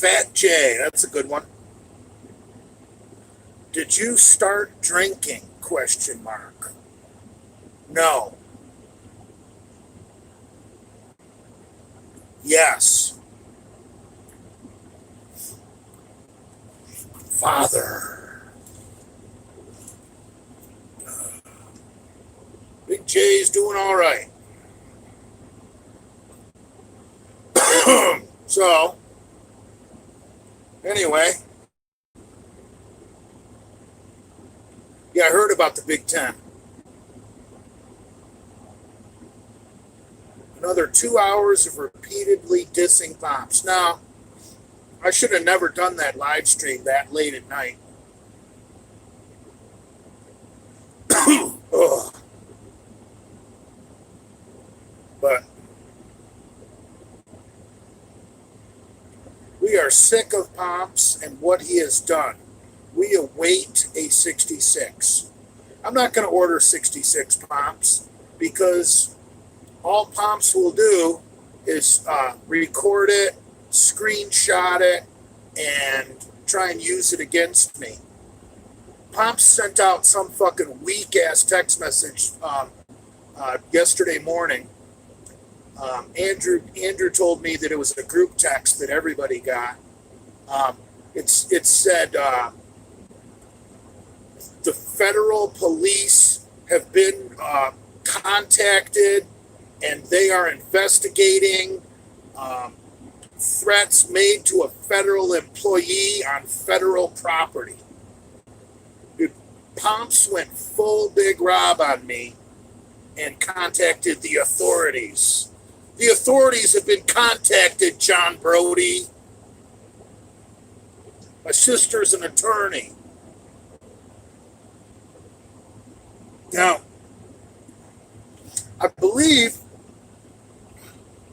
Fat J, that's a good one. Did you start drinking? Question mark. No. Yes. Father. Big J's doing all right. So, anyway. Yeah, I heard about the Big Ten. Another 2 hours of repeatedly dissing Pomps. Now, I should have never done that live stream that late at night. Ugh. But we are sick of Pomps and what he has done. We await a 66. I'm not going to order 66 Pomps because all Pomps will do is record it, screenshot it, and try and use it against me. Pomps sent out some fucking weak-ass text message yesterday morning. Andrew told me that it was a group text that everybody got. It said the federal police have been contacted and they are investigating threats made to a federal employee on federal property. Dude, Pomps went full Big Rob on me and contacted the authorities. The authorities have been contacted, John Brody. My sister's an attorney. Now, I believe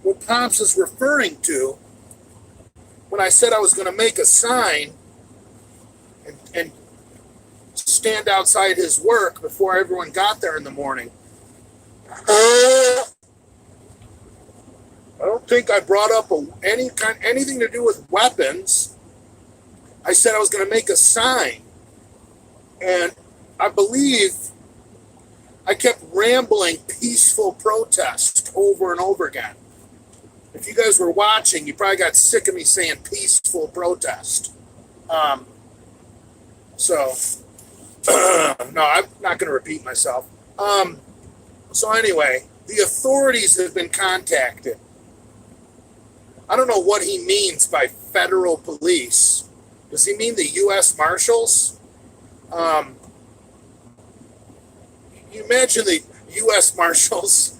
what Pomps is referring to when I said I was going to make a sign and stand outside his work before everyone got there in the morning. I don't think I brought up anything to do with weapons. I said I was going to make a sign. And I believe I kept rambling peaceful protest over and over again. If you guys were watching, you probably got sick of me saying peaceful protest. No, I'm not going to repeat myself. So anyway, the authorities have been contacted. I don't know what he means by federal police. Does he mean the U.S. Marshals? You imagine the U.S. Marshals,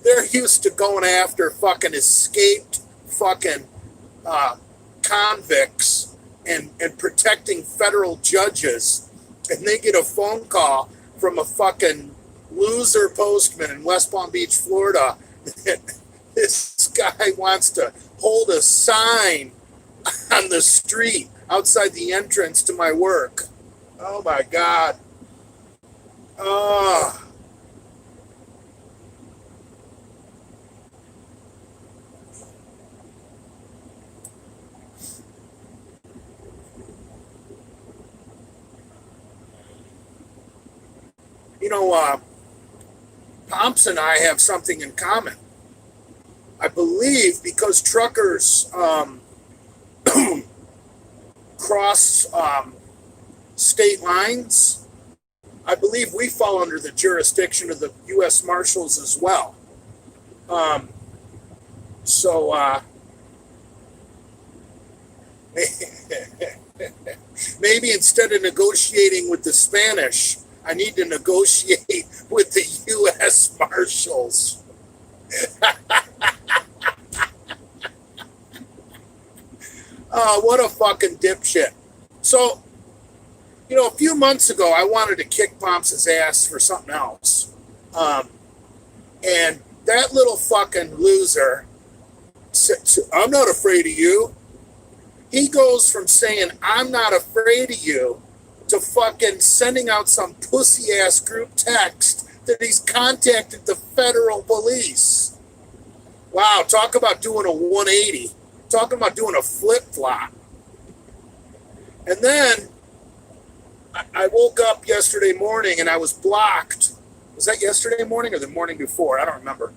they're used to going after fucking escaped fucking convicts and protecting federal judges. And they get a phone call from a fucking loser postman in West Palm Beach, Florida. This guy wants to hold a sign on the street outside the entrance to my work. Oh my God. Oh. You know, Pomps and I have something in common. I believe because truckers cross state lines, I believe we fall under the jurisdiction of the U.S. Marshals as well. Maybe instead of negotiating with the Spanish, I need to negotiate with the U.S. Marshals. Oh, what a fucking dipshit. So, you know, a few months ago, I wanted to kick Pomps' ass for something else. And that little fucking loser said, I'm not afraid of you. He goes from saying, I'm not afraid of you, to fucking sending out some pussy-ass group text that he's contacted the federal police. Wow, talk about doing a 180. talking about doing a flip-flop. And then I woke up yesterday morning and I was blocked. Was that yesterday morning or the morning before? I don't remember.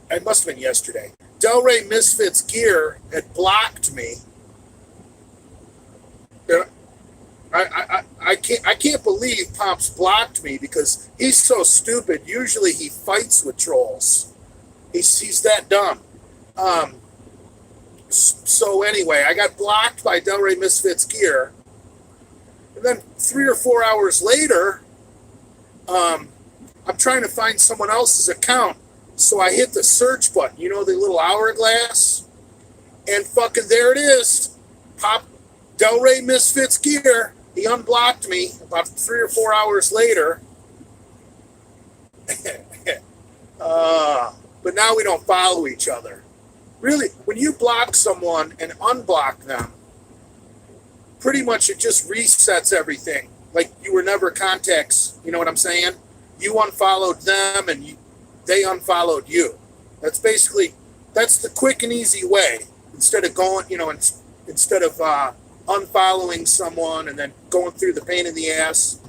It must have been yesterday. Delray Misfits Gear had blocked me. I can't believe Pomps blocked me because he's so stupid. Usually he fights with trolls. He's that dumb. So anyway, I got blocked by Delray Misfits Gear. And then 3 or 4 hours later, I'm trying to find someone else's account. So I hit the search button, you know, the little hourglass. And fucking there it is. Pop Delray Misfits Gear. He unblocked me about 3 or 4 hours later. But now we don't follow each other. Really, when you block someone and unblock them, pretty much it just resets everything. Like you were never contacts, you know what I'm saying? You unfollowed them and they unfollowed you. That's the quick and easy way. Instead of going, you know, instead of unfollowing someone and then going through the pain in the ass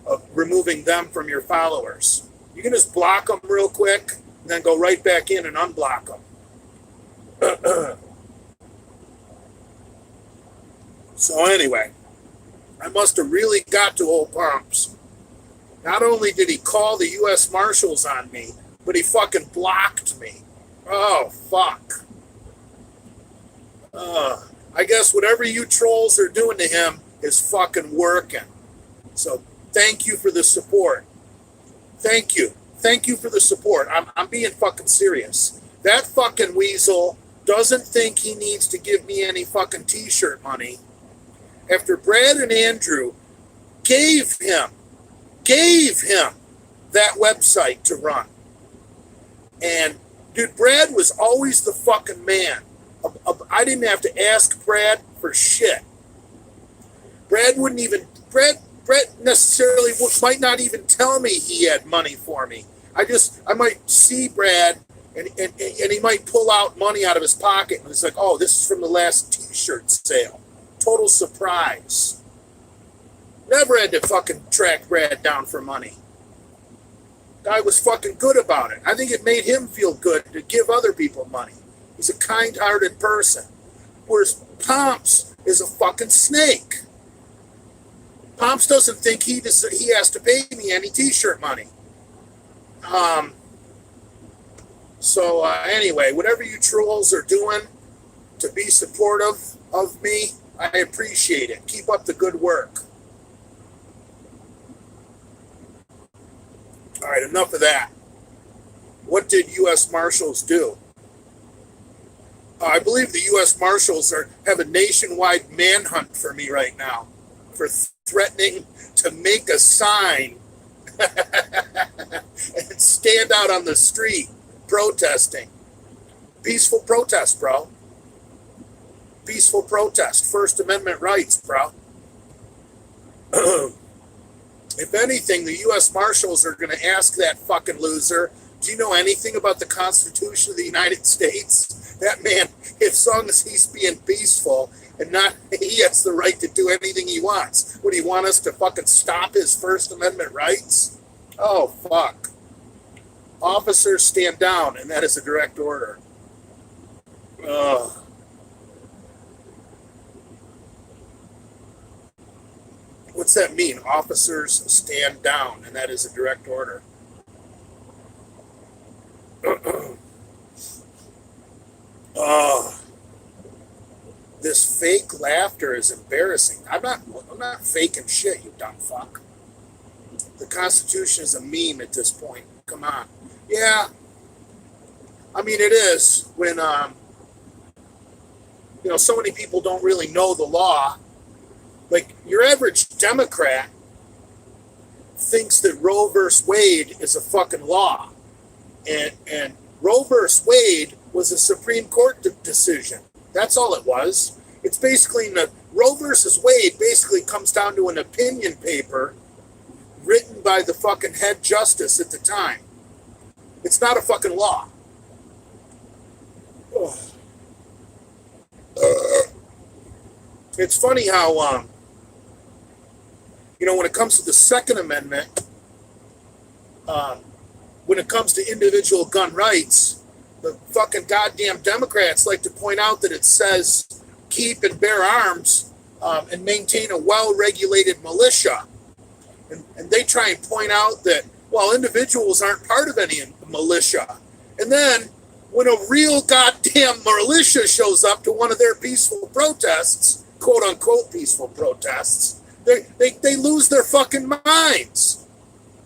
of removing them from your followers. You can just block them real quick and then go right back in and unblock them. So anyway, I must have really got to old Pomps. Not only did he call the U.S. Marshals on me, but he fucking blocked me. Oh, fuck. I guess whatever you trolls are doing to him is fucking working. So thank you for the support. Thank you. Thank you for the support. I'm being fucking serious. That fucking weasel doesn't think he needs to give me any fucking t-shirt money after Brad and Andrew gave him that website to run. And dude, Brad was always the fucking man. I didn't have to ask Brad for shit. Brad necessarily might not even tell me he had money for me. I might see Brad and he might pull out money out of his pocket and it's like, oh, this is from the last t-shirt sale. Total surprise. Never had to fucking track Brad down for money. Guy was fucking good about it. I think it made him feel good to give other people money. He's a kind-hearted person. Whereas Pomps is a fucking snake. Pomps doesn't think he has to pay me any t-shirt money. So anyway, whatever you trolls are doing to be supportive of me, I appreciate it. Keep up the good work. All right, enough of that. What did U.S. Marshals do? I believe the U.S. Marshals have a nationwide manhunt for me right now for threatening to make a sign and stand out on the street protesting. Peaceful protest, bro. Peaceful protest. First Amendment rights, bro. If anything, the U.S. Marshals are going to ask that fucking loser, do you know anything about the Constitution of the United States? That man, as long as he's being peaceful and not, he has the right to do anything he wants. Would he want us to fucking stop his First Amendment rights? Oh, fuck. Officers stand down, and that is a direct order. Ugh. What's that mean? Officers stand down, and that is a direct order. Oh, this fake laughter is embarrassing. I'm not faking shit, you dumb fuck. The Constitution is a meme at this point. Come on. Yeah. I mean, it is when, so many people don't really know the law. Like, your average Democrat thinks that Roe versus Wade is a fucking law. And Roe versus Wade was a Supreme Court decision. That's all it was. It's basically, Roe versus Wade basically comes down to an opinion paper written by the fucking head justice at the time. It's not a fucking law. Oh. It's funny how, when it comes to the Second Amendment, um, when it comes to individual gun rights, the fucking goddamn Democrats like to point out that it says keep and bear arms and maintain a well-regulated militia. And they try and point out that, well, individuals aren't part of any militia. And then when a real goddamn militia shows up to one of their peaceful protests, quote unquote peaceful protests, they lose their fucking minds.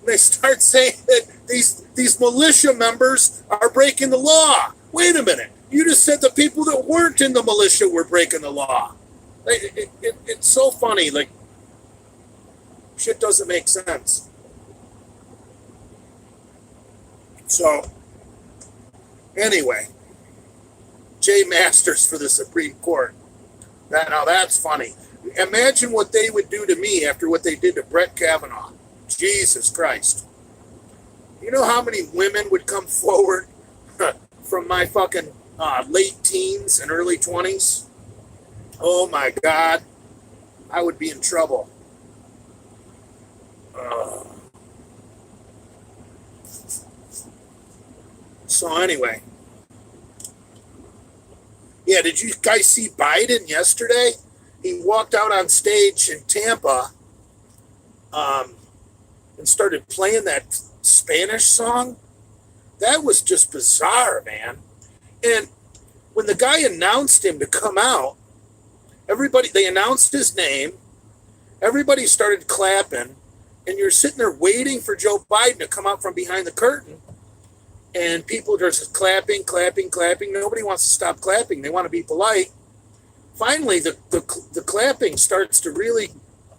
They start saying that these militia members are breaking the law. Wait a minute. You just said the people that weren't in the militia were breaking the law. It's so funny. Like, shit doesn't make sense. So, anyway, Jay Masters for the Supreme Court. Now that's funny. Imagine what they would do to me after what they did to Brett Kavanaugh. Jesus Christ. You know how many women would come forward from my fucking late teens and early 20s? Oh my God. I would be in trouble. So anyway. Yeah, did you guys see Biden yesterday? He walked out on stage in Tampa and started playing that Spanish song. That was just bizarre, man. And when the guy announced him to come out, they announced his name, everybody started clapping, and you're sitting there waiting for Joe Biden to come out from behind the curtain, and people are just clapping. Nobody wants to stop clapping. They want to be polite. Finally, the clapping starts to really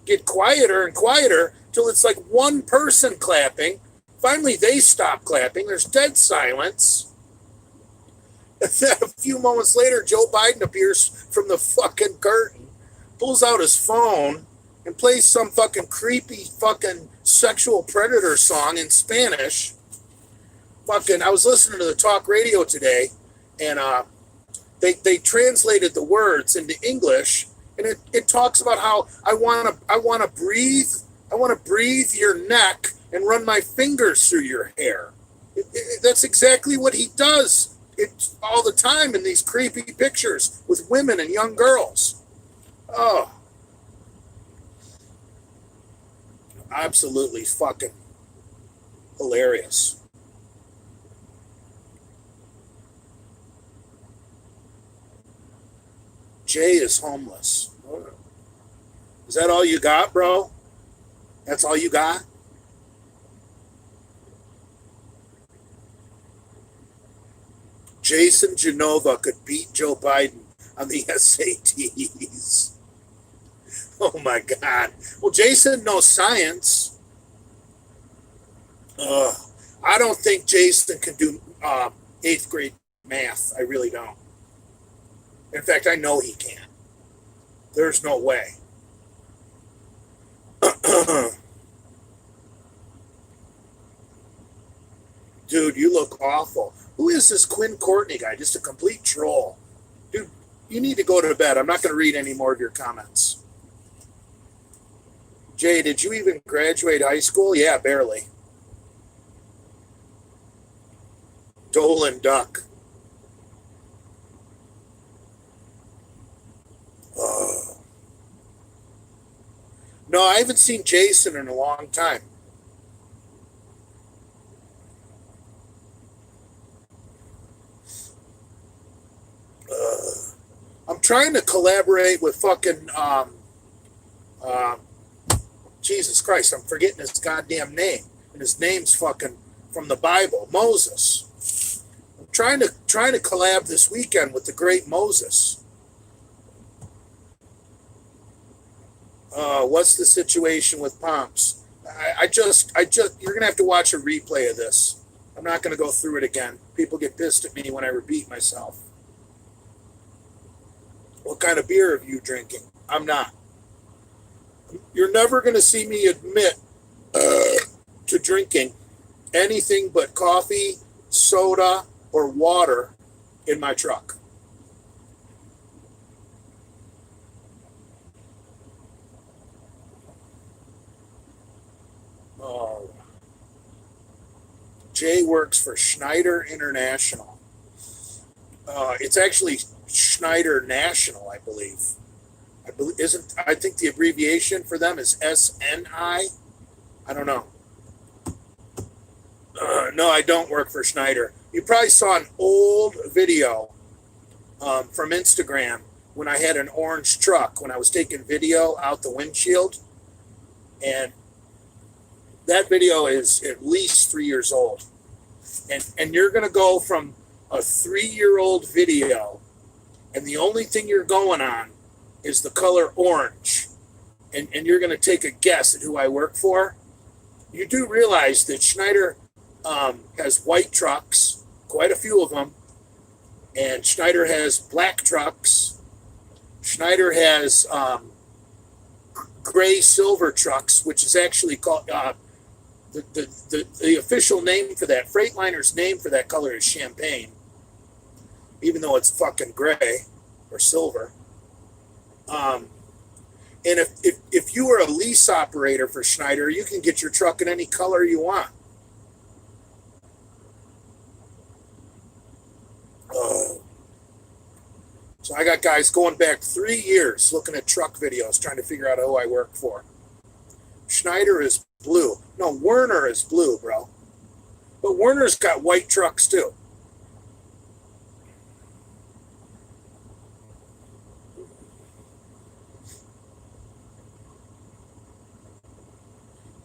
get quieter and quieter till it's like one person clapping. Finally, they stop clapping. There's dead silence. And then a few moments later, Joe Biden appears from the fucking curtain, pulls out his phone, and plays some fucking creepy fucking sexual predator song in Spanish. I was listening to the talk radio today, and they translated the words into English, and it talks about how I want to breathe your neck and run my fingers through your hair. That's exactly what he does. It's all the time in these creepy pictures with women and young girls. Oh, absolutely fucking hilarious. Jay is homeless. Is that all you got, bro? That's all you got? Jason Genova could beat Joe Biden on the SATs. Oh my God. Well, Jason knows science. I don't think Jason can do 8th grade math. I really don't. In fact, I know he can't. There's no way. Dude, you look awful. Who is this Quinn Courtney guy? Just a complete troll. Dude, you need to go to bed. I'm not going to read any more of your comments. Jay, did you even graduate high school? Yeah, barely. Dolan Duck. No, I haven't seen Jason in a long time. I'm trying to collaborate with fucking Jesus Christ, I'm forgetting his goddamn name. And his name's fucking from the Bible, Moses. I'm trying to collab this weekend with the great Moses. What's the situation with Pomps? I just, you're going to have to watch a replay of this. I'm not going to go through it again. People get pissed at me when I repeat myself. What kind of beer are you drinking? I'm not. You're never going to see me admit to drinking anything but coffee, soda, or water in my truck. Jay works for Schneider International. It's actually Schneider National, I believe. I think the abbreviation for them is SNI. I don't know. No, I don't work for Schneider. You probably saw an old video from Instagram when I had an orange truck when I was taking video out the windshield. And that video is at least 3 years old. And you're going to go from a 3-year-old video, and the only thing you're going on is the color orange. And you're going to take a guess at who I work for. You do realize that Schneider has white trucks, quite a few of them, and Schneider has black trucks. Schneider has gray silver trucks, which is actually called the official name for that. Freightliner's name for that color is champagne, even though it's fucking gray or silver. And if you are a lease operator for Schneider, you can get your truck in any color you want. So I got guys going back 3 years looking at truck videos, trying to figure out who I work for. Schneider is blue. No, Werner is blue, bro. But Werner's got white trucks too.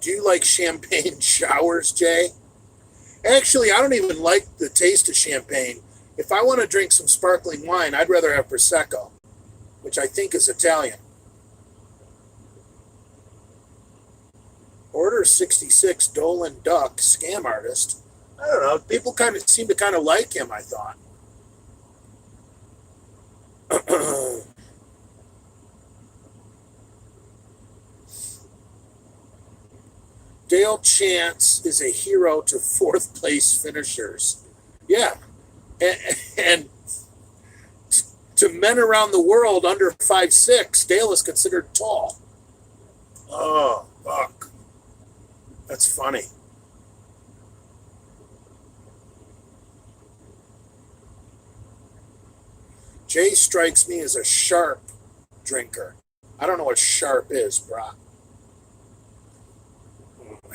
Do you like champagne showers, Jay? Actually, I don't even like the taste of champagne. If I want to drink some sparkling wine, I'd rather have Prosecco, which I think is Italian. Order 66 Dolan Duck, scam artist. I don't know. People seem to like him, I thought. Dale Chance is a hero to fourth place finishers. Yeah. And to men around the world under 5'6", Dale is considered tall. Oh, fuck. That's funny. Jay strikes me as a sharp drinker. I don't know what sharp is, brah.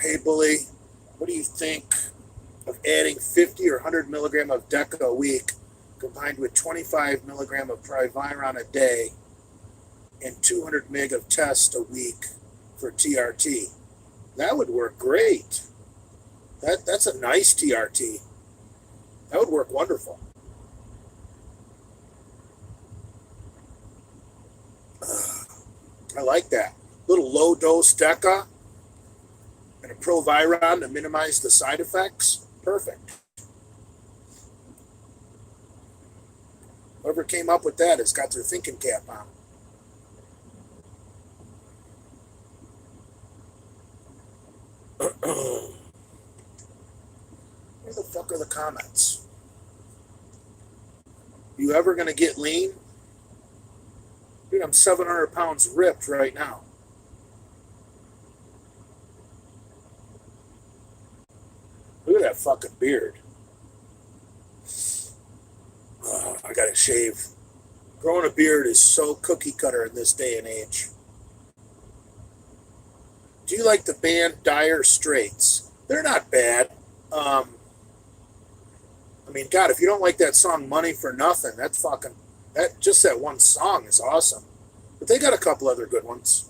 Hey, Bully, what do you think of adding 50 or 100 milligram of Deca a week combined with 25 milligram of Priviron a day and 200 mg of test a week for TRT? That would work great. That's a nice TRT. That would work wonderful. I like that. Little low dose Deca and a Proviron to minimize the side effects. Perfect. Whoever came up with that has got their thinking cap on. Where the fuck are the comments? You ever gonna get lean? Dude, I'm 700 pounds ripped right now. Look at that fucking beard. I gotta shave. Growing a beard is so cookie cutter in this day and age. Do you like the band Dire Straits? They're not bad. I mean, God, if you don't like that song Money for Nothing, that one song is awesome. But they got a couple other good ones.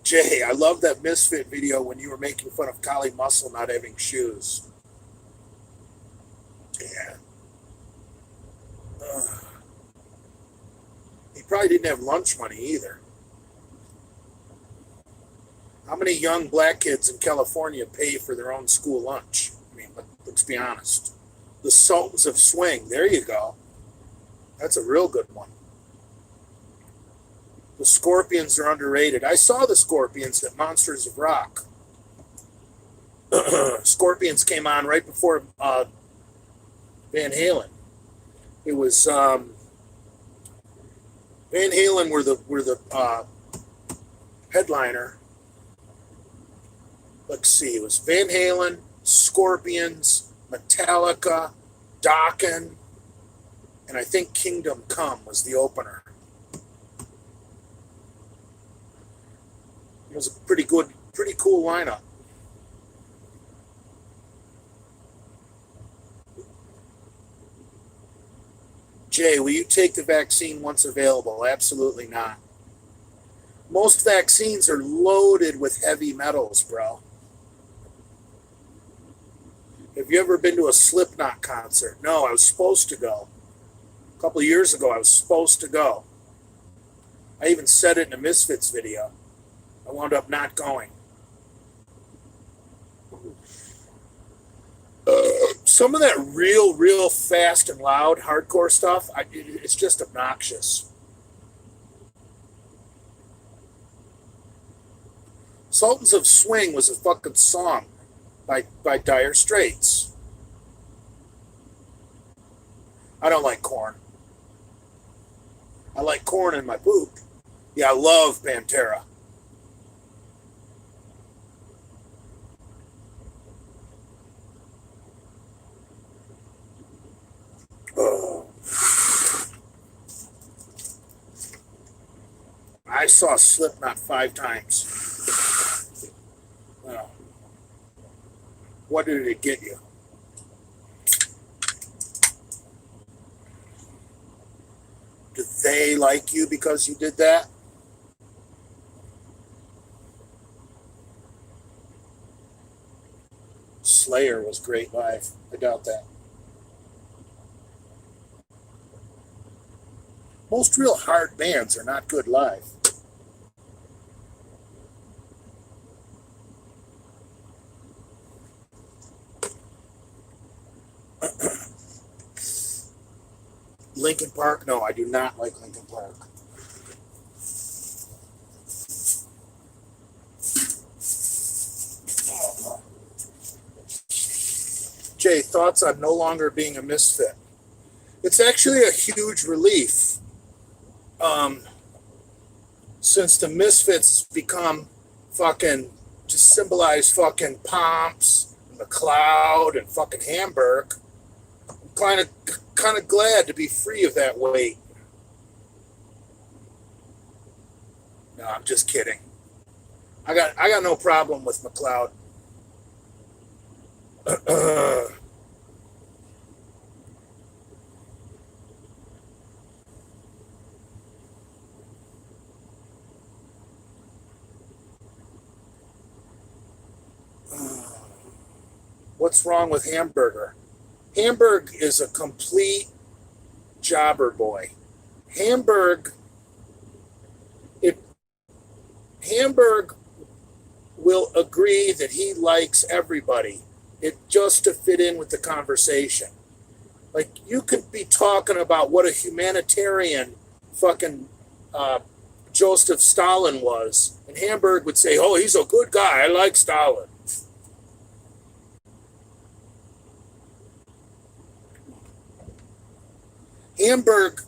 Jay, I love that Misfit video when you were making fun of Kali Muscle not having shoes. Yeah. He probably didn't have lunch money either. How many young black kids in California pay for their own school lunch? I mean, let's be honest. The Sultans of Swing. There you go. That's a real good one. The Scorpions are underrated. I saw the Scorpions at Monsters of Rock. Scorpions came on right before Van Halen. It was Van Halen were the headliner. Let's see, it was Van Halen, Scorpions, Metallica, Dokken, and I think Kingdom Come was the opener. It was a pretty cool lineup. Jay, will you take the vaccine once available? Absolutely not. Most vaccines are loaded with heavy metals, bro. Have you ever been to a Slipknot concert? No, I was supposed to go. A couple of years ago, I was supposed to go. I even said it in a Misfits video. I wound up not going. Some of that real fast and loud hardcore stuff, it's just obnoxious. Sultans of Swing was a fucking song by Dire Straits. I don't like Korn. I like Korn in my poop. Yeah, I love Pantera. Oh. I saw Slipknot 5 times. Well, what did it get you? Do they like you because you did that? Slayer was great live. I doubt that. Most real hard bands are not good live. Linkin Park? No, I do not like Linkin Park. Jay, thoughts on no longer being a misfit? It's actually a huge relief. Since the Misfits become fucking, just symbolize fucking Pomps and McLeod and fucking Hamburg, I'm kind of glad to be free of that weight. No, I'm just kidding. I got no problem with McLeod. What's wrong with Hamburger? Hamburg is a complete jobber boy. Hamburg will agree that he likes everybody. It just to fit in with the conversation. Like, you could be talking about what a humanitarian fucking Joseph Stalin was, and Hamburg would say, "Oh, he's a good guy. I like Stalin." Hamburg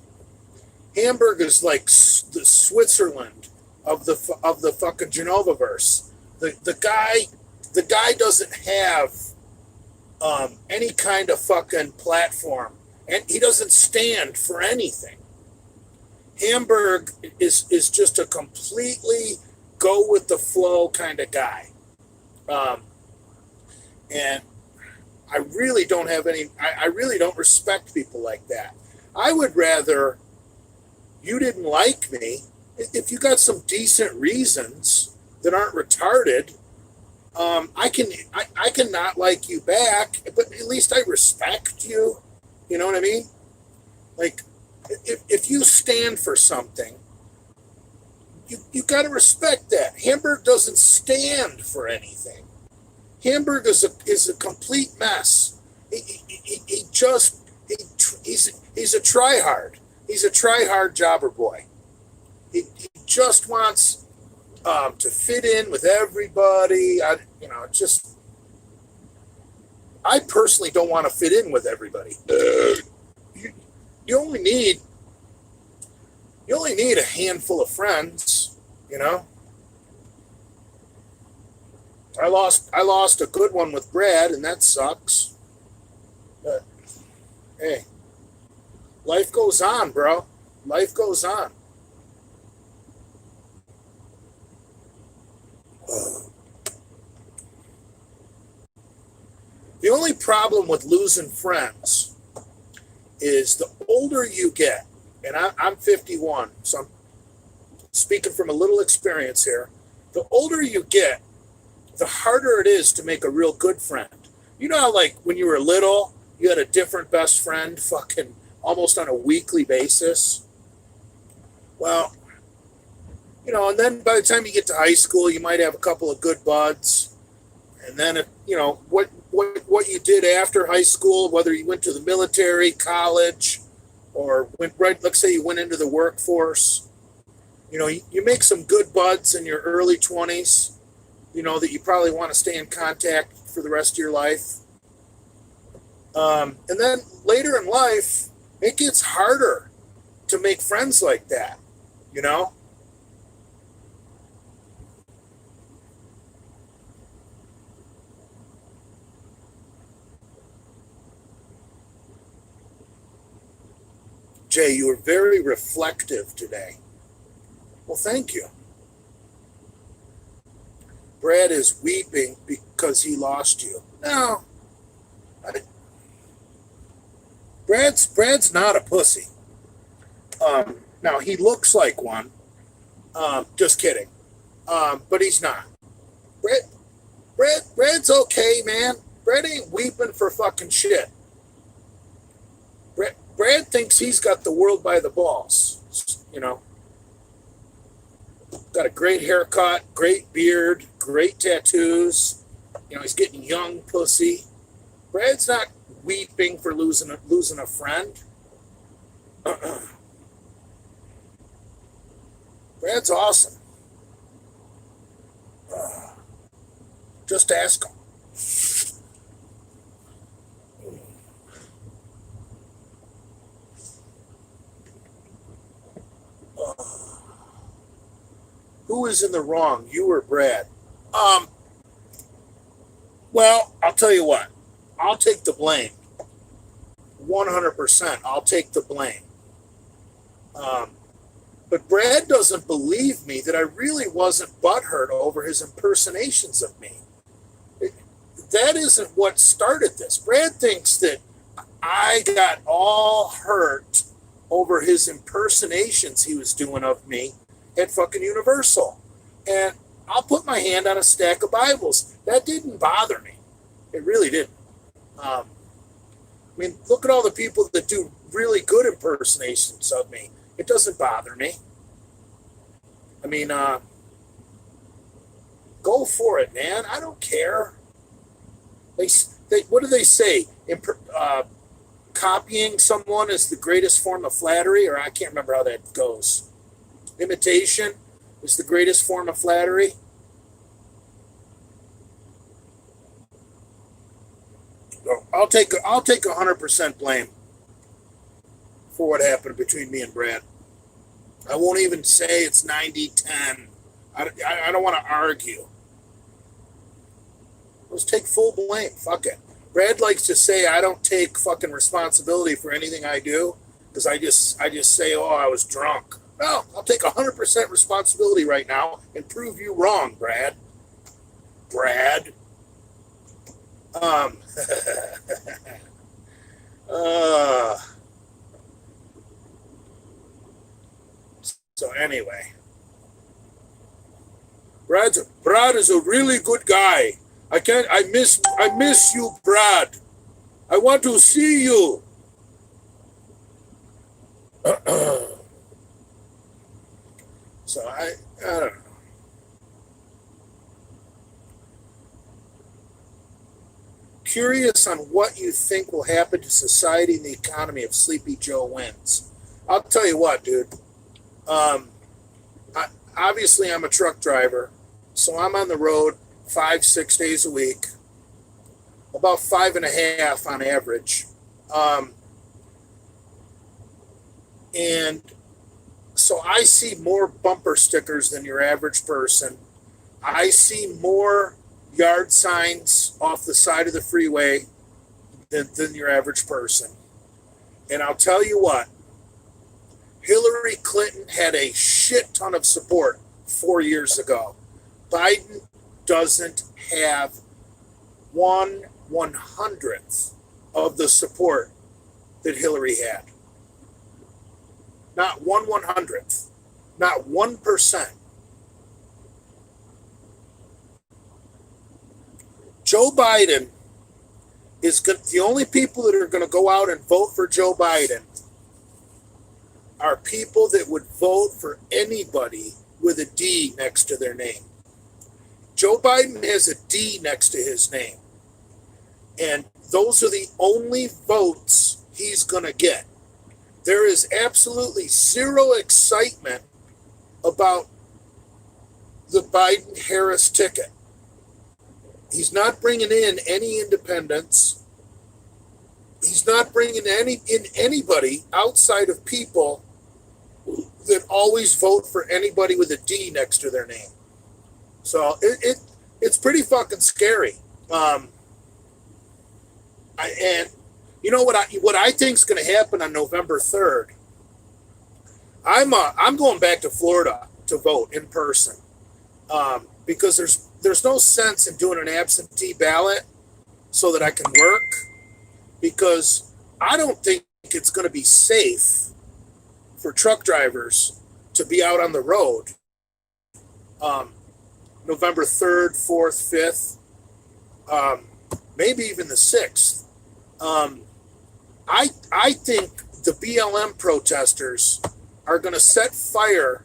is like the Switzerland of the fucking Genovaverse. The guy doesn't have any kind of fucking platform, and he doesn't stand for anything. Hamburg is just a completely go with the flow kind of guy, and I really don't have any. I really don't respect people like that. I would rather you didn't like me if you got some decent reasons that aren't retarded. I can not like you back, but at least I respect you. You know what I mean? Like, if you stand for something, you got to respect that. Hamburg doesn't stand for anything. Hamburg is a complete mess. He's a tryhard. He's a tryhard jobber boy. He just wants to fit in with everybody. I personally don't want to fit in with everybody. You only need You only need a handful of friends, you know. I lost a good one with Brad, and that sucks. But hey, life goes on, bro. Life goes on. The only problem with losing friends is the older you get, and I'm 51, so I'm speaking from a little experience here. The older you get, the harder it is to make a real good friend. You know how, like, when you were little, you had a different best friend fucking almost on a weekly basis? Well, and then by the time you get to high school, you might have a couple of good buds. And then, if, what you did after high school, whether you went to the military, college, or went right, let's say you went into the workforce, you make some good buds in your early 20s, that you probably want to stay in contact for the rest of your life. And then later in life, it gets harder to make friends like that, you know? Jay, you were very reflective today. Well, thank you. Brad is weeping because he lost you. No, I, Brad's not a pussy. Now he looks like one. Just kidding. But he's not. Brad, Brad's okay, man. Brad ain't weeping for fucking shit. Brad thinks he's got the world by the balls. Got a great haircut, great beard, great tattoos. He's getting young pussy. Brad's not weeping for losing a friend. Brad's awesome. Just ask him. Who is in the wrong, you or Brad? Well, I'll tell you what. I'll take the blame. 100%. I'll take the blame. But Brad doesn't believe me that I really wasn't butthurt over his impersonations of me. That isn't what started this. Brad thinks that I got all hurt over his impersonations he was doing of me at fucking Universal. And I'll put my hand on a stack of Bibles. That didn't bother me. It really didn't. Look at all the people that do really good impersonations of me. It doesn't bother me. Go for it, man. I don't care. They what do they say? Copying someone is the greatest form of flattery, or I can't remember how that goes. Imitation is the greatest form of flattery. I'll take 100% blame for what happened between me and Brad. I won't even say it's 90-10. I don't want to argue. Let's take full blame. Fuck it. Brad likes to say I don't take fucking responsibility for anything I do because I just say, oh, I was drunk. No, I'll take 100% responsibility right now and prove you wrong, Brad. Brad. So anyway, Brad is a really good guy. I miss you, Brad. I want to see you. So I don't know. Curious on what you think will happen to society and the economy if Sleepy Joe wins. I'll tell you what, dude. Obviously, I'm a truck driver, so I'm on the road 5-6 days a week, about 5.5 on average. And So I see more bumper stickers than your average person. I see more yard signs off the side of the freeway than your average person. And I'll tell you what, Hillary Clinton had a shit ton of support 4 years ago. Biden doesn't have 1/100th of the support that Hillary had. Not 1/100th. Not 1%. Joe Biden is the only people that are going to go out and vote for Joe Biden are people that would vote for anybody with a D next to their name. Joe Biden has a D next to his name. And those are the only votes he's going to get. There is absolutely zero excitement about the Biden-Harris ticket. He's not bringing in any independents. He's not bringing in anybody outside of people that always vote for anybody with a D next to their name. So it's pretty fucking scary. And you know what I think is going to happen on November 3rd? I'm going back to Florida to vote in person because there's no sense in doing an absentee ballot so that I can work, because I don't think it's going to be safe for truck drivers to be out on the road November 3rd, 4th, 5th, maybe even the 6th. I think the BLM protesters are going to set fire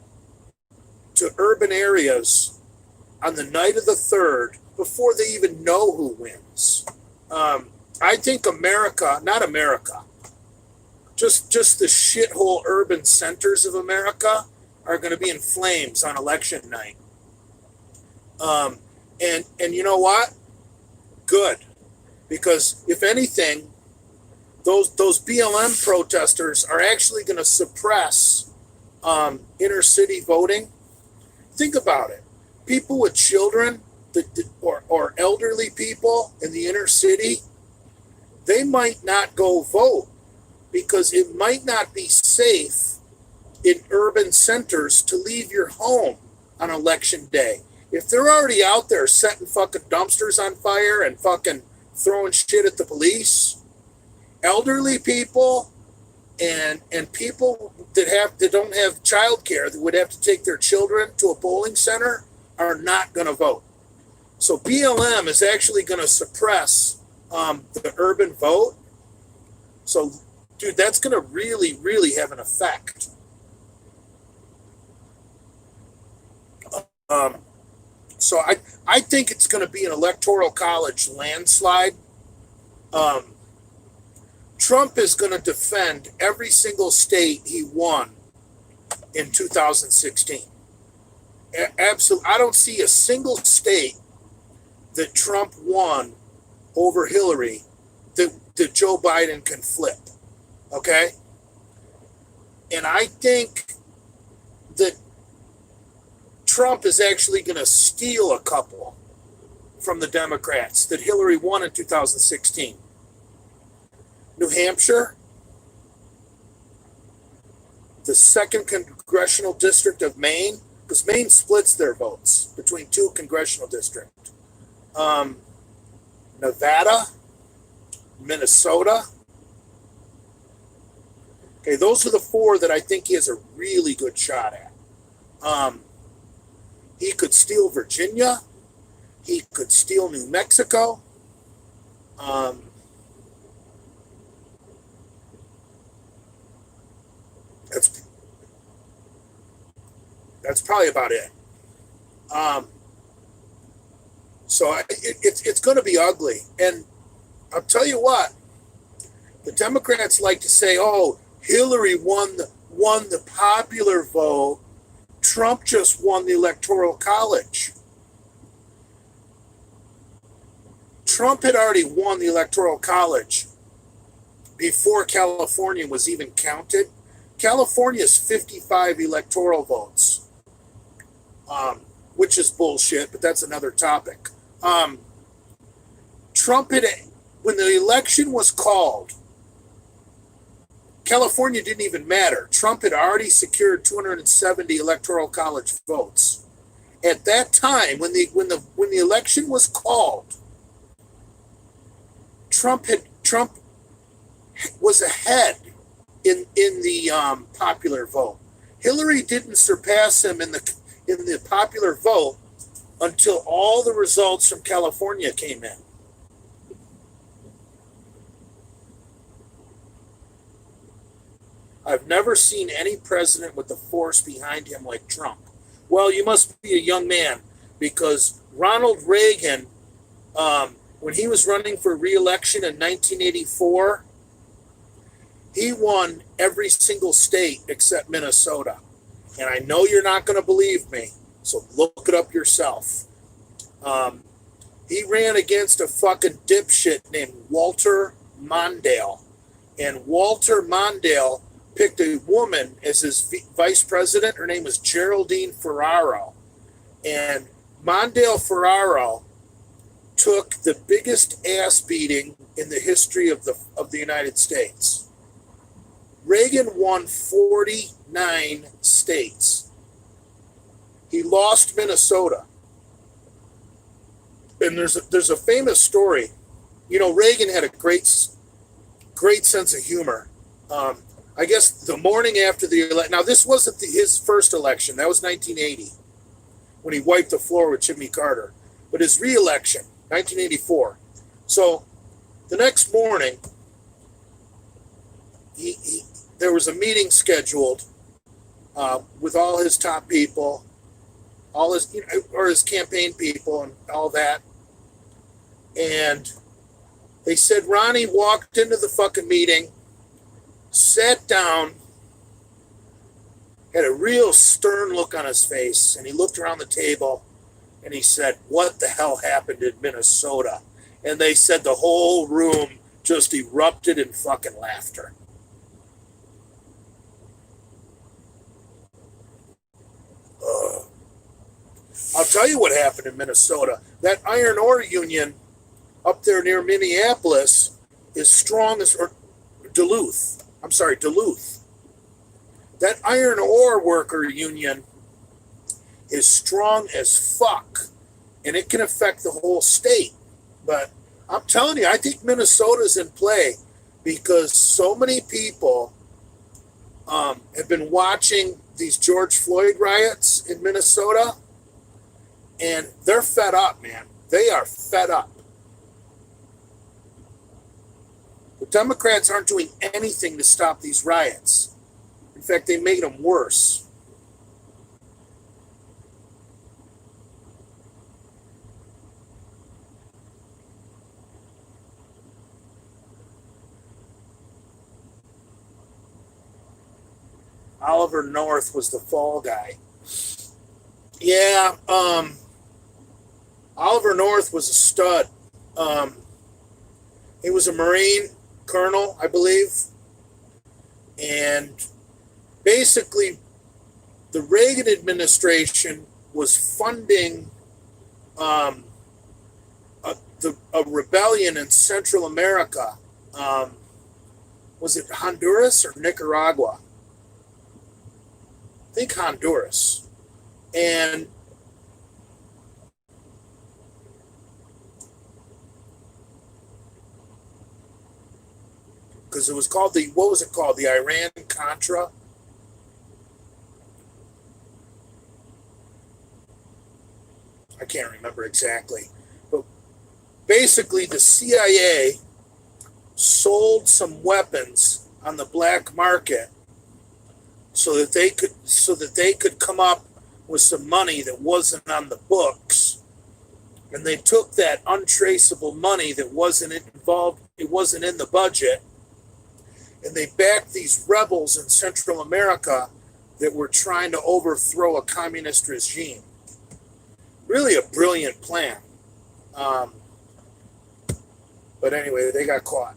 to urban areas on the night of the 3rd before they even know who wins. I think not America, just the shithole urban centers of America are going to be in flames on election night. And you know what? Good. Because if anything, those BLM protesters are actually going to suppress inner city voting. Think about it. People with children or elderly people in the inner city, they might not go vote because it might not be safe in urban centers to leave your home on election day. If they're already out there setting fucking dumpsters on fire and fucking throwing shit at the police, elderly people and people that don't have childcare that would have to take their children to a bowling center are not going to vote. So BLM is actually going to suppress the urban vote. So, dude, that's going to really, really have an effect. So I think it's going to be an electoral college landslide. Trump is going to defend every single state he won in 2016. Absolutely. I don't see a single state that Trump won over Hillary that Joe Biden can flip. Okay? And I think that Trump is actually going to steal a couple from the Democrats that Hillary won in 2016. New Hampshire, the 2nd Congressional District of Maine, because Maine splits their votes between 2 congressional districts. Nevada, Minnesota. Okay, those are the 4 that I think he has a really good shot at. He could steal Virginia. He could steal New Mexico. That's probably about it. So it's going to be ugly. And I'll tell you what, the Democrats like to say, oh, Hillary won the popular vote. Trump just won the Electoral College. Trump had already won the Electoral College before California was even counted. California's 55 electoral votes, which is bullshit, but that's another topic. Trump had, when the election was called, California didn't even matter. Trump had already secured 270 electoral college votes. At that time, when the election was called, Trump was ahead in the popular vote. Hillary didn't surpass him in the popular vote until all the results from California came in. I've never seen any president with the force behind him like Trump. Well, you must be a young man, because Ronald Reagan, when he was running for re-election in 1984, he won every single state except Minnesota. And I know you're not going to believe me, so look it up yourself. He ran against a fucking dipshit named Walter Mondale. And Walter Mondale picked a woman as his vice president. Her name was Geraldine Ferraro. And Mondale Ferraro took the biggest ass beating in the history of the United States. Reagan won 49 states. He lost Minnesota. And there's a famous story. You know, Reagan had a great sense of humor. I guess the morning after the election. Now, this wasn't his first election. That was 1980, when he wiped the floor with Jimmy Carter. But his re-election, 1984. So the next morning, there was a meeting scheduled with all his top people, all his, or his campaign people and all that. And they said Ronnie walked into the fucking meeting, sat down, had a real stern look on his face, and he looked around the table and he said, "What the hell happened in Minnesota?" And they said the whole room just erupted in fucking laughter. I'll tell you what happened in Minnesota. That iron ore union up there near Minneapolis is strong as, or Duluth. I'm sorry, Duluth. That iron ore worker union is strong as fuck, and it can affect the whole state. But I'm telling you, I think Minnesota's in play because so many people have been watching these George Floyd riots in Minnesota, and they're fed up, man. They are fed up. The Democrats aren't doing anything to stop these riots. In fact, they made them worse. Oliver North was the fall guy. Yeah, Oliver North was a stud. He was a Marine colonel, I believe. And basically, the Reagan administration was funding a rebellion in Central America. Was it Honduras or Nicaragua? I think Honduras. And because it was called what was it called? The Iran-Contra? I can't remember exactly. But basically the CIA sold some weapons on the black market so that they could come up with some money that wasn't on the books. And they took that untraceable money that wasn't involved, it wasn't in the budget, and they backed these rebels in Central America that were trying to overthrow a communist regime. Really a brilliant plan. But anyway, they got caught.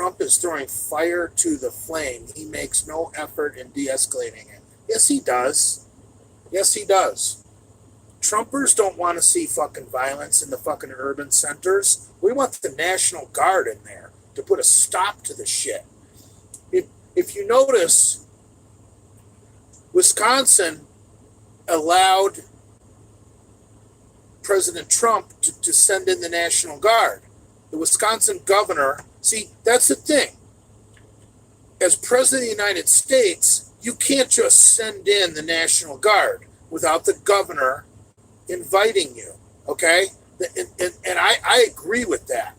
Trump is throwing fire to the flame. He makes no effort in de-escalating it. Yes, he does. Yes, he does. Trumpers don't want to see fucking violence in the fucking urban centers. We want the National Guard in there to put a stop to the shit. If you notice, Wisconsin allowed President Trump to send in the National Guard. The Wisconsin governor, see, that's the thing. As President of the United States, you can't just send in the National Guard without the governor inviting you, okay? And I agree with that.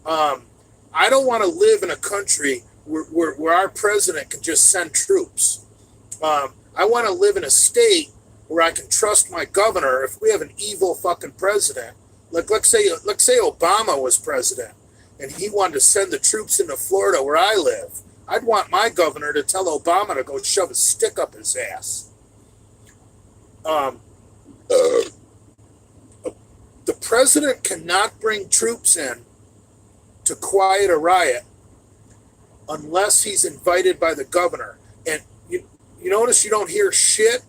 I don't want to live in a country where our president can just send troops. I want to live in a state where I can trust my governor. If we have an evil fucking president, like let's say Obama was president and he wanted to send the troops into Florida where I live, I'd want my governor to tell Obama to go shove a stick up his ass. The president cannot bring troops in to quiet a riot unless he's invited by the governor. And you notice you don't hear shit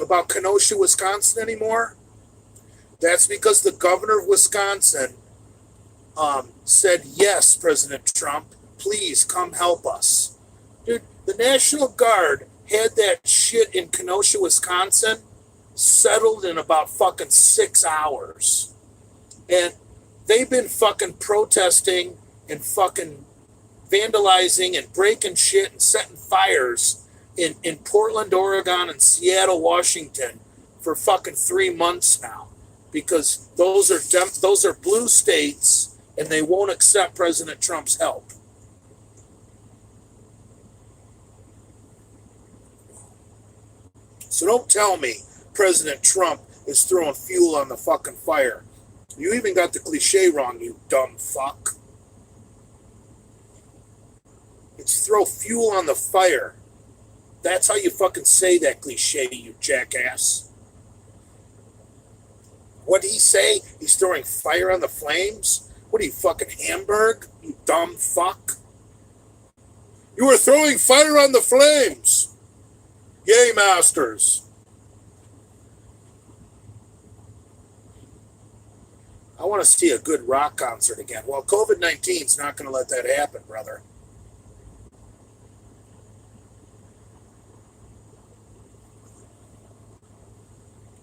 about Kenosha, Wisconsin anymore? That's because the governor of Wisconsin said, yes, President Trump, please come help us. Dude, the National Guard had that shit in Kenosha, Wisconsin settled in about fucking 6 hours. And they've been fucking protesting and fucking vandalizing and breaking shit and setting fires in Portland, Oregon and Seattle, Washington for fucking 3 months now, because those are blue states and they won't accept President Trump's help. So don't tell me President Trump is throwing fuel on the fucking fire. You even got the cliche wrong, you dumb fuck. It's throw fuel on the fire. That's how you fucking say that cliche, you jackass. What did he say? He's throwing fire on the flames? What are you, fucking Hamburg? You dumb fuck. You were throwing fire on the flames. Yay, masters. I want to see a good rock concert again. Well, COVID-19 is not going to let that happen, brother.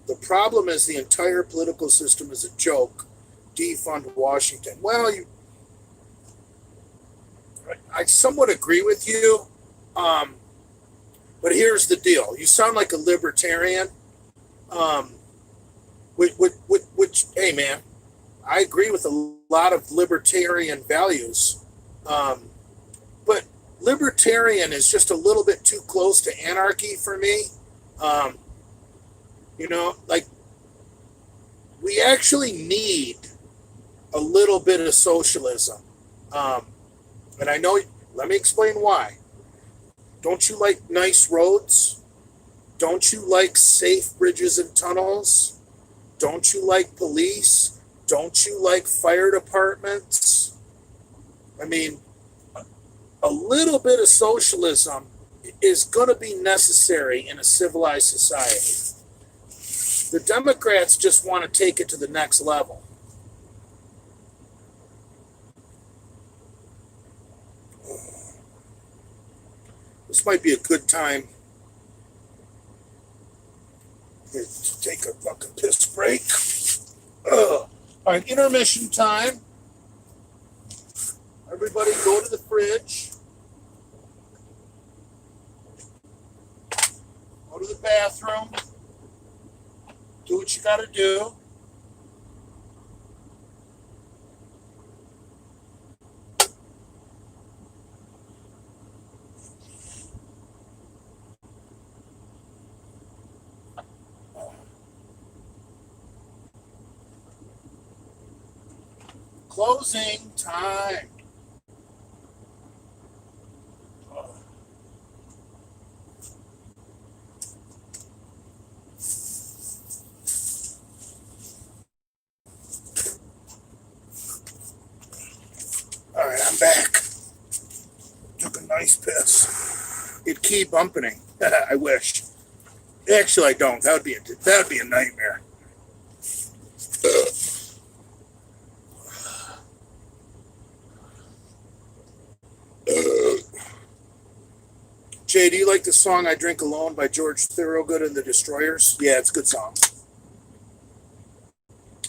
The problem is the entire political system is a joke. Defund Washington. Well, I somewhat agree with you, but here's the deal. You sound like a libertarian, which, hey, man, I agree with a lot of libertarian values, but libertarian is just a little bit too close to anarchy for me. Like, we actually need a little bit of socialism. And I know, let me explain why. Don't you like nice roads? Don't you like safe bridges and tunnels? Don't you like police? Don't you like fire departments? I mean, a little bit of socialism is going to be necessary in a civilized society. The Democrats just want to take it to the next level. This might be a good time to take a fucking piss break. All right, intermission time. Everybody go to the fridge. Go to the bathroom. Do what you got to do. Closing time. All right, I'm back. nice piss. It'd keep bumping. I wish. Actually, I don't. That would be a nightmare. Jay, do you like the song "I Drink Alone" by George Thorogood and the Destroyers? Yeah, it's a good song.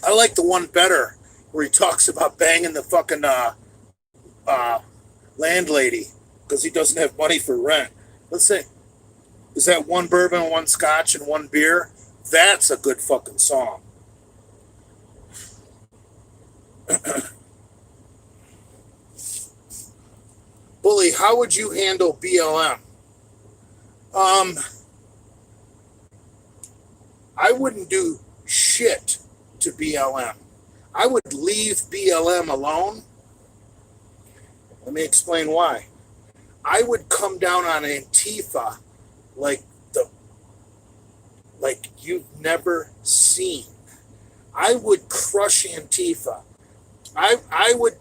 I like the one better where he talks about banging the fucking landlady because he doesn't have money for rent. Let's see. Is that one bourbon, one scotch, and one beer? That's a good fucking song. Bully, how would you handle BLM? I wouldn't do shit to BLM. I would leave BLM alone. Let me explain why. I would come down on Antifa like you've never seen. I would crush Antifa. I would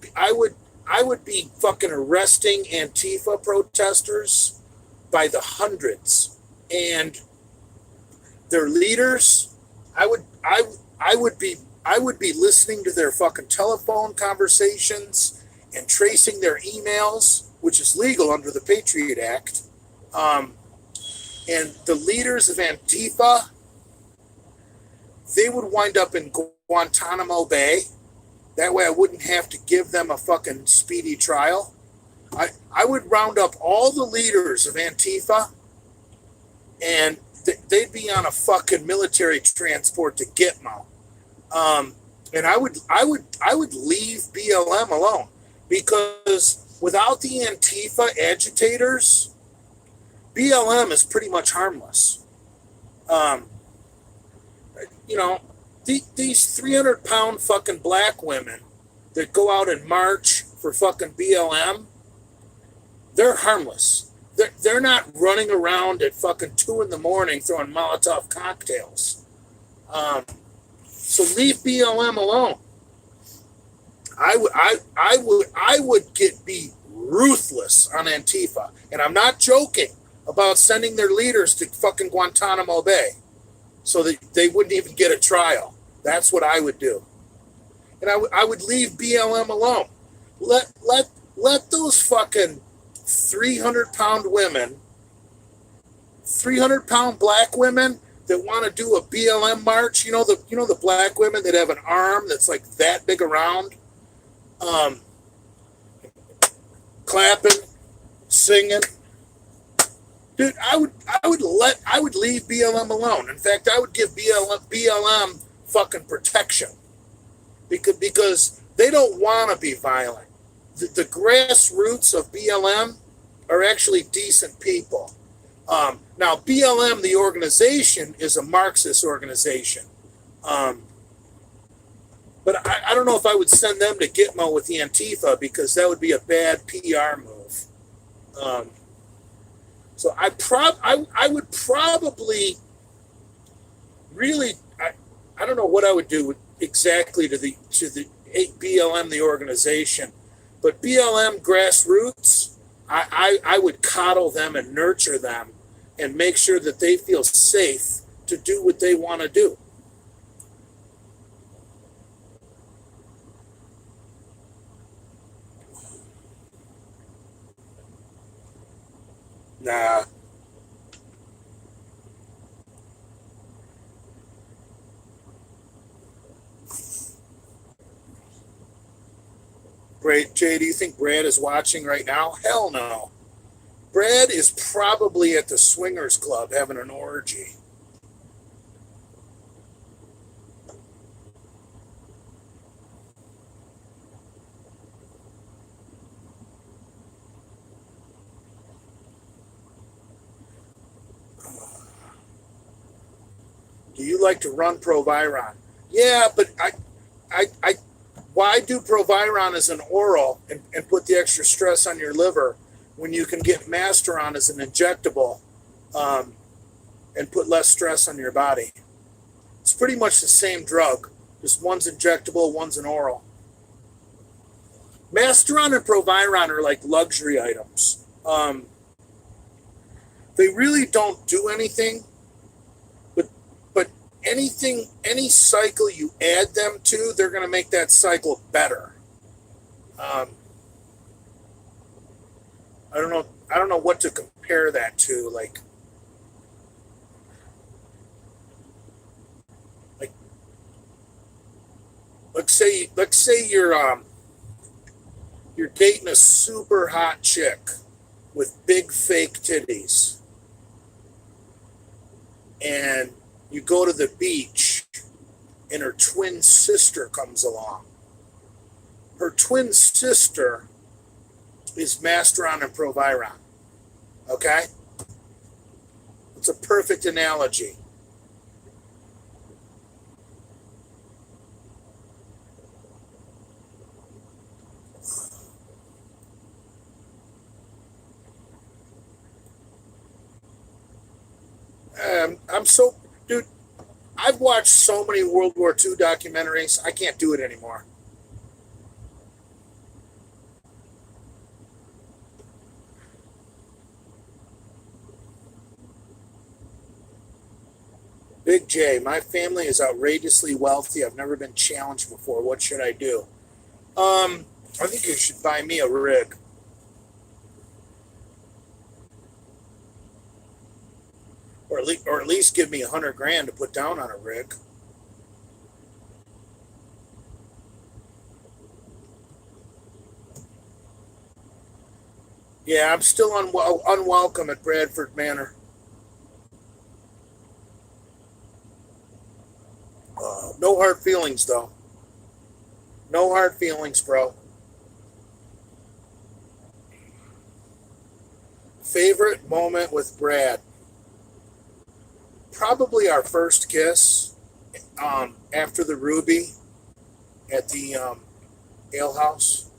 be fucking arresting Antifa protesters by the hundreds, and their leaders. I would be listening to their fucking telephone conversations and tracing their emails, which is legal under the Patriot Act. And the leaders of Antifa, they would wind up in Guantanamo Bay. That way I wouldn't have to give them a fucking speedy trial. I would round up all the leaders of Antifa, and they'd be on a fucking military transport to Gitmo. And I would leave BLM alone, because without the Antifa agitators, BLM is pretty much harmless. These 300-pound fucking black women that go out and march for fucking BLM, they're harmless. They're not running around at fucking 2 in the morning throwing Molotov cocktails. So leave BLM alone. I would be ruthless on Antifa, and I'm not joking about sending their leaders to fucking Guantanamo Bay so that they wouldn't even get a trial. That's what I would do. And I would leave BLM alone. Let those fucking 300-pound women, 300-pound black women that want to do a BLM march, you know the black women that have an arm that's like that big around, clapping, singing. Dude, I would leave BLM alone. In fact, I would give BLM fucking protection because they don't want to be violent. The grassroots of BLM are actually decent people. Now, BLM, the organization, is a Marxist organization. But I don't know if I would send them to Gitmo with the Antifa, because that would be a bad PR move. So I would probably really, I don't know what I would do exactly to the BLM, the organization, but BLM grassroots, I would coddle them and nurture them and make sure that they feel safe to do what they want to do. Nah. Jay, do you think Brad is watching right now? Hell no. Brad is probably at the swingers club having an orgy. Do you like to run Proviron? Yeah, but why do Proviron as an oral and put the extra stress on your liver when you can get Masteron as an injectable and put less stress on your body? It's pretty much the same drug. Just one's injectable, one's an oral. Masteron and Proviron are like luxury items. Um, they really don't do anything, but any cycle you add them to, they're going to make that cycle better. Um, I don't know what to compare that to. Like let's say you're dating a super hot chick with big fake titties, and you go to the beach, and her twin sister comes along. Her twin sister is Masteron and Proviron. Okay? It's a perfect analogy. I'm so, dude, I've watched so many World War II documentaries, I can't do it anymore. Big J, my family is outrageously wealthy. I've never been challenged before. What should I do? I think you should buy me a rig. Or at least give me 100 grand to put down on a rig. Yeah, I'm still unwelcome at Bradford Manor. No hard feelings, though. No hard feelings, bro. Favorite moment with Brad? Probably our first kiss after the Ruby at the ale house.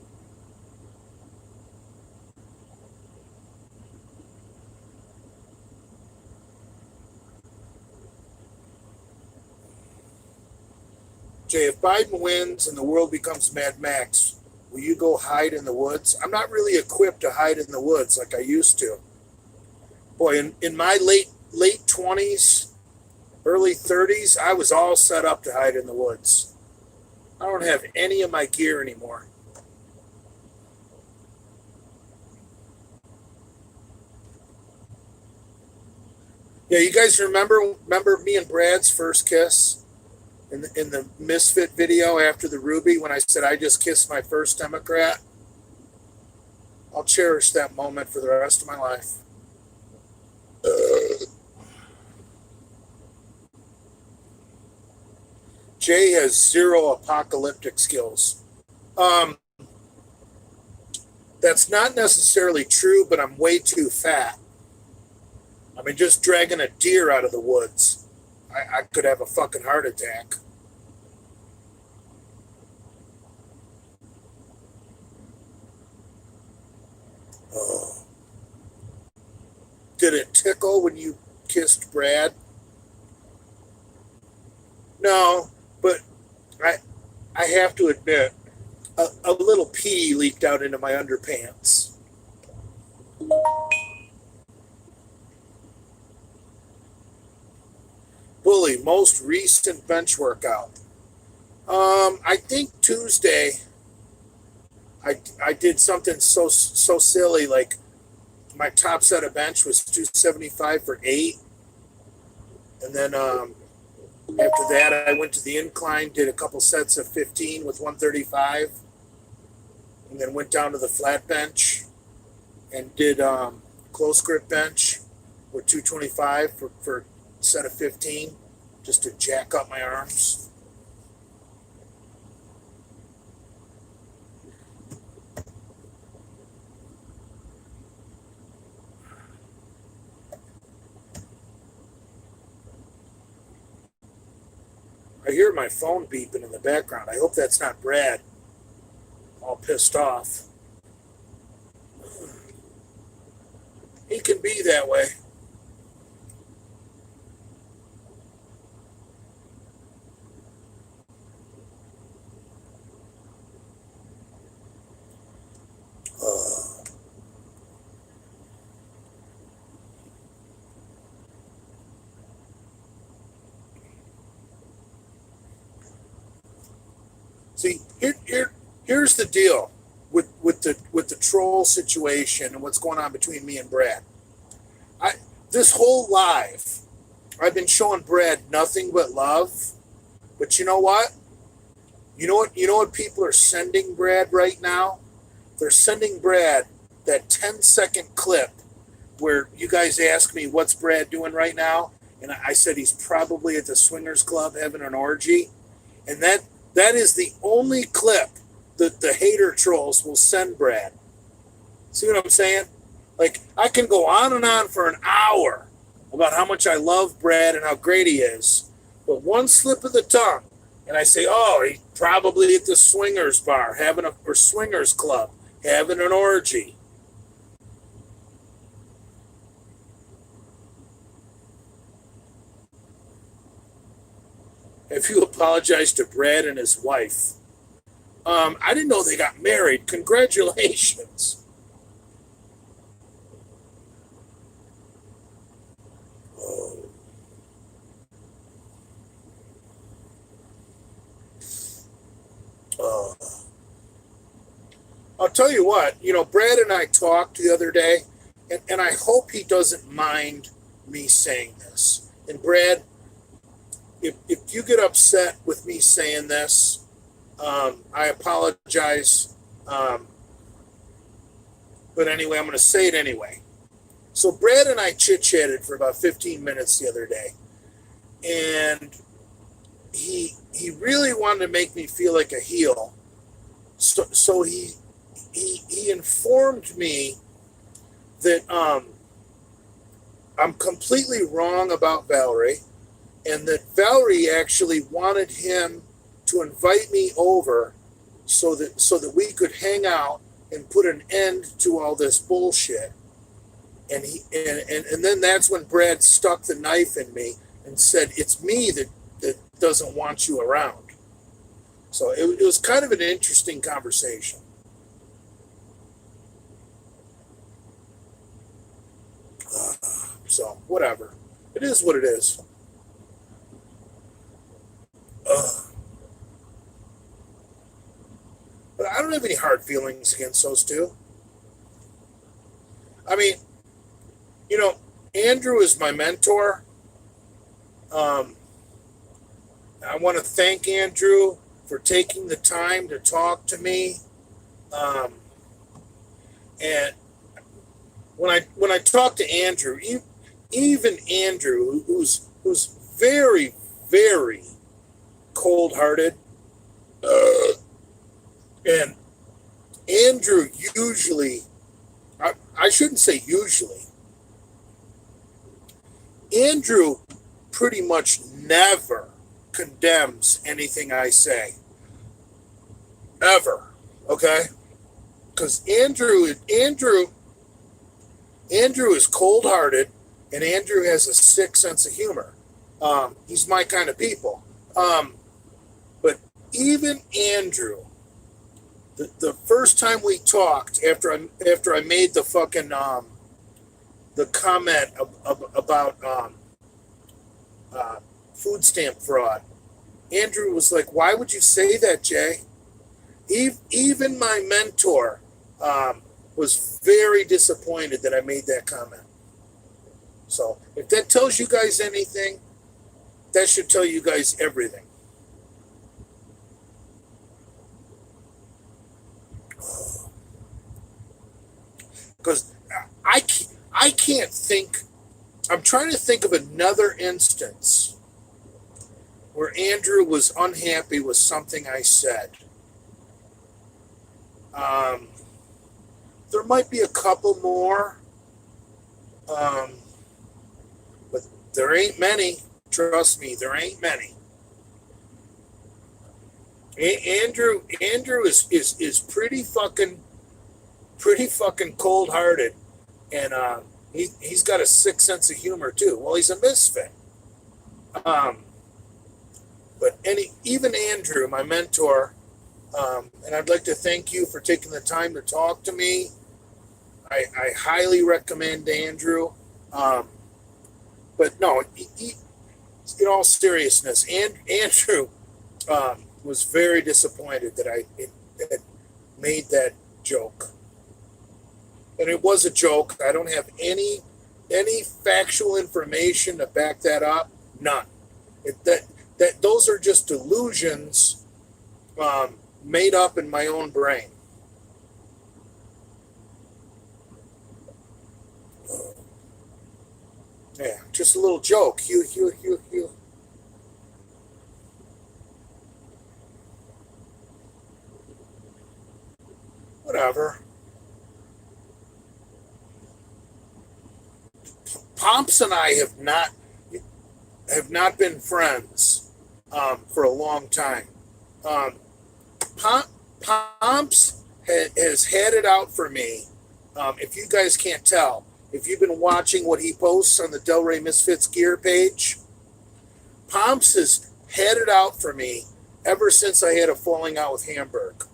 Jay, if Biden wins and the world becomes Mad Max, will you go hide in the woods? I'm not really equipped to hide in the woods like I used to. Boy, in my late 20s, early 30s, I was all set up to hide in the woods. I don't have any of my gear anymore. Yeah, you guys remember me and Brad's first kiss in the Misfit video after the Ruby when I said I just kissed my first Democrat? I'll cherish that moment for the rest of my life. Jay has zero apocalyptic skills. Um, that's not necessarily true, but I'm way too fat. I mean, just dragging a deer out of the woods, I could have a fucking heart attack. Oh. Did it tickle when you kissed Brad? No, but I I have to admit, a little pee leaked out into my underpants. Bully, most recent bench workout. I think Tuesday I did something so silly like my top set of bench was 275 for 8, and then after that I went to the incline, did a couple sets of 15 with 135, and then went down to the flat bench and did close grip bench with 225 for a set of 15, just to jack up my arms. I hear my phone beeping in the background. I hope that's not Brad, all pissed off. He can be that way. Uh, Here's the deal with the troll situation and what's going on between me and Brad. I this whole live, I've been showing Brad nothing but love. But you know what? You know what people are sending Brad right now? They're sending Brad that 10-second clip where you guys ask me what's Brad doing right now, and I said he's probably at the swingers club having an orgy, and that is the only clip that the hater trolls will send Brad. See what I'm saying? Like, I can go on and on for an hour about how much I love Brad and how great he is, but one slip of the tongue, and I say, oh, he's probably at the swingers bar or swingers club having an orgy. Have you apologized to Brad and his wife? I didn't know they got married. Congratulations. Oh. Uh, I'll tell you what, Brad and I talked the other day, and I hope he doesn't mind me saying this. And Brad, if you get upset with me saying this, I apologize. But anyway, I'm going to say it anyway. So Brad and I chit-chatted for about 15 minutes the other day. And he really wanted to make me feel like a heel. So he informed me that I'm completely wrong about Valerie, and that Valerie actually wanted him to invite me over so that we could hang out and put an end to all this bullshit. And then that's when Brad stuck the knife in me and said, it's me that doesn't want you around. So it was kind of an interesting conversation. So whatever. It is what it is. But I don't have any hard feelings against those two. I mean, Andrew is my mentor. I want to thank Andrew for taking the time to talk to me. And when I talk to Andrew, even Andrew, who's very, very cold-hearted, and Andrew usually, I shouldn't say usually, Andrew pretty much never condemns anything I say. Ever. Okay? Because Andrew is cold-hearted, and Andrew has a sick sense of humor. He's my kind of people. But even Andrew, the first time we talked after I made the fucking the comment about food stamp fraud, Andrew was like, "Why would you say that, Jay?" Even my mentor was very disappointed that I made that comment. So if that tells you guys anything, that should tell you guys everything. Because I can't think, I'm trying to think of another instance where Andrew was unhappy with something I said. There might be a couple more, but there ain't many. Trust me, there ain't many. Andrew is pretty fucking cold-hearted, and he's got a sick sense of humor too. Well, he's a misfit. But even Andrew, my mentor, and I'd like to thank you for taking the time to talk to me. I highly recommend Andrew. But no, in all seriousness, Andrew, was very disappointed that I had made that joke. And it was a joke. I don't have any factual information to back that up. None. That those are just delusions made up in my own brain. Yeah, just a little joke. Hugh. Whatever. Pomps and I have not been friends for a long time. Pomps has had it out for me. If you guys can't tell, if you've been watching what he posts on the Delray Misfits Gear page, Pomps has had it out for me ever since I had a falling out with Hamburg.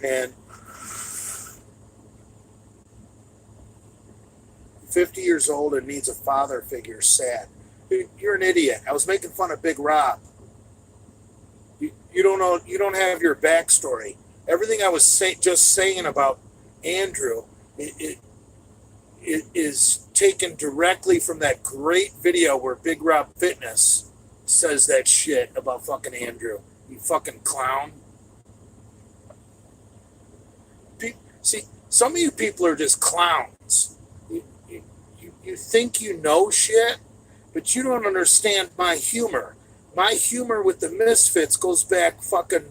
And 50 years old and needs a father figure. Sad. You're an idiot. I was making fun of Big Rob. You don't know. You don't have your backstory. Everything I was just saying about Andrew, it is taken directly from that great video where Big Rob Fitness says that shit about fucking Andrew. You fucking clown. See, some of you people are just clowns. You think you know shit, but you don't understand my humor. My humor with the Misfits goes back fucking,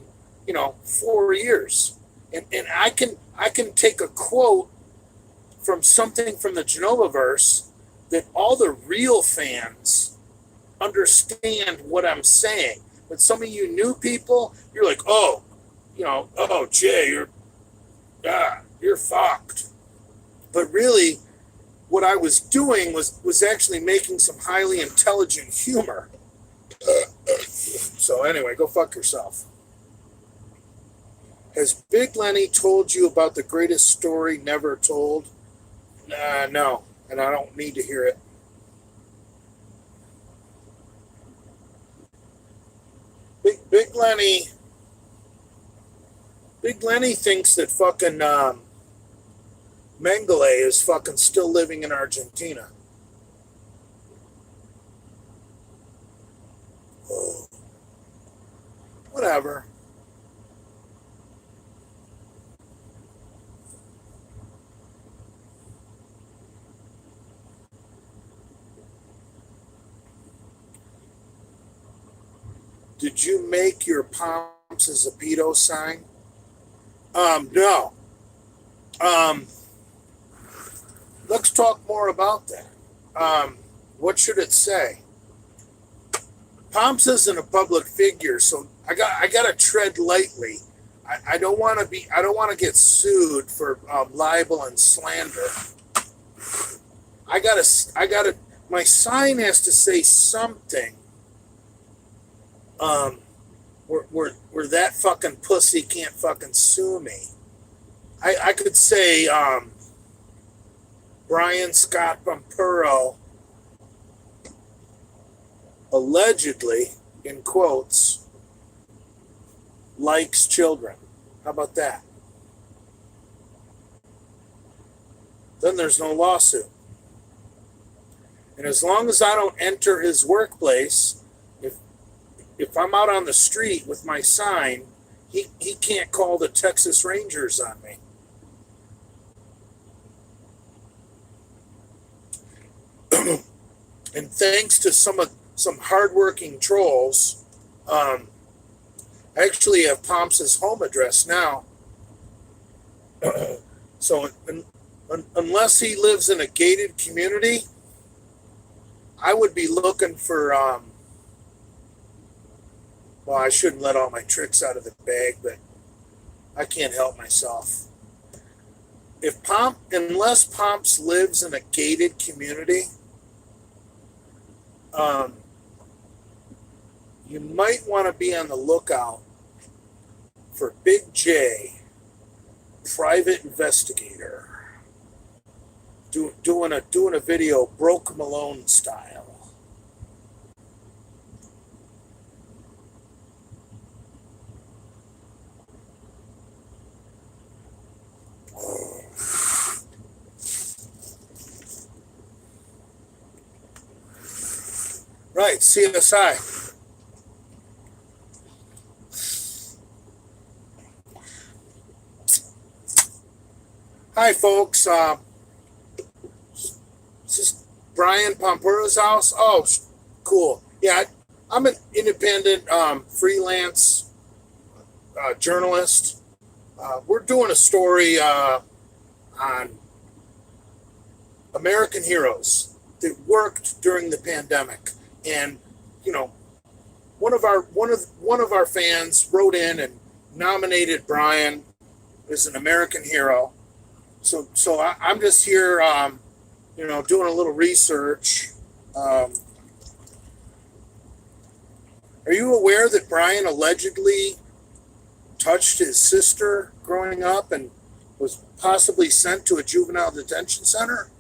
4 years. And I can take a quote from something from the Genovaverse that all the real fans understand what I'm saying. But some of you new people, you're like, oh, Jay, you're fucked. But really, what I was doing was actually making some highly intelligent humor. So anyway, go fuck yourself. Has Big Lenny told you about the greatest story never told? No, and I don't need to hear it. Big Lenny thinks that fucking Mengele is fucking still living in Argentina. Oh. Whatever. Did you make your Pomps as a pedo sign? No. Let's talk more about that. What should it say? Pomps isn't a public figure, so I got to tread lightly. I don't want to get sued for libel and slander. My sign has to say something. Where that fucking pussy can't fucking sue me. I could say Brian Scott Bumpuro allegedly, in quotes, likes children. How about that? Then there's no lawsuit. And as long as I don't enter his workplace, if I'm out on the street with my sign, he can't call the Texas Rangers on me. And thanks to some hardworking trolls, I actually have Pomps' home address now. So unless he lives in a gated community, I would be looking for... well, I shouldn't let all my tricks out of the bag, but I can't help myself. Unless Pomps lives in a gated community, you might want to be on the lookout for Big J, private investigator, doing a video Broke Malone style. Right, CSI. Hi, folks. Is this Brian Pompura's house? Oh, cool. Yeah, I'm an independent freelance journalist. We're doing a story on American heroes that worked during the pandemic, and you know, one of our fans wrote in and nominated Brian as an American hero. So I'm just here, doing a little research. Are you aware that Brian allegedly touched his sister growing up and was possibly sent to a juvenile detention center?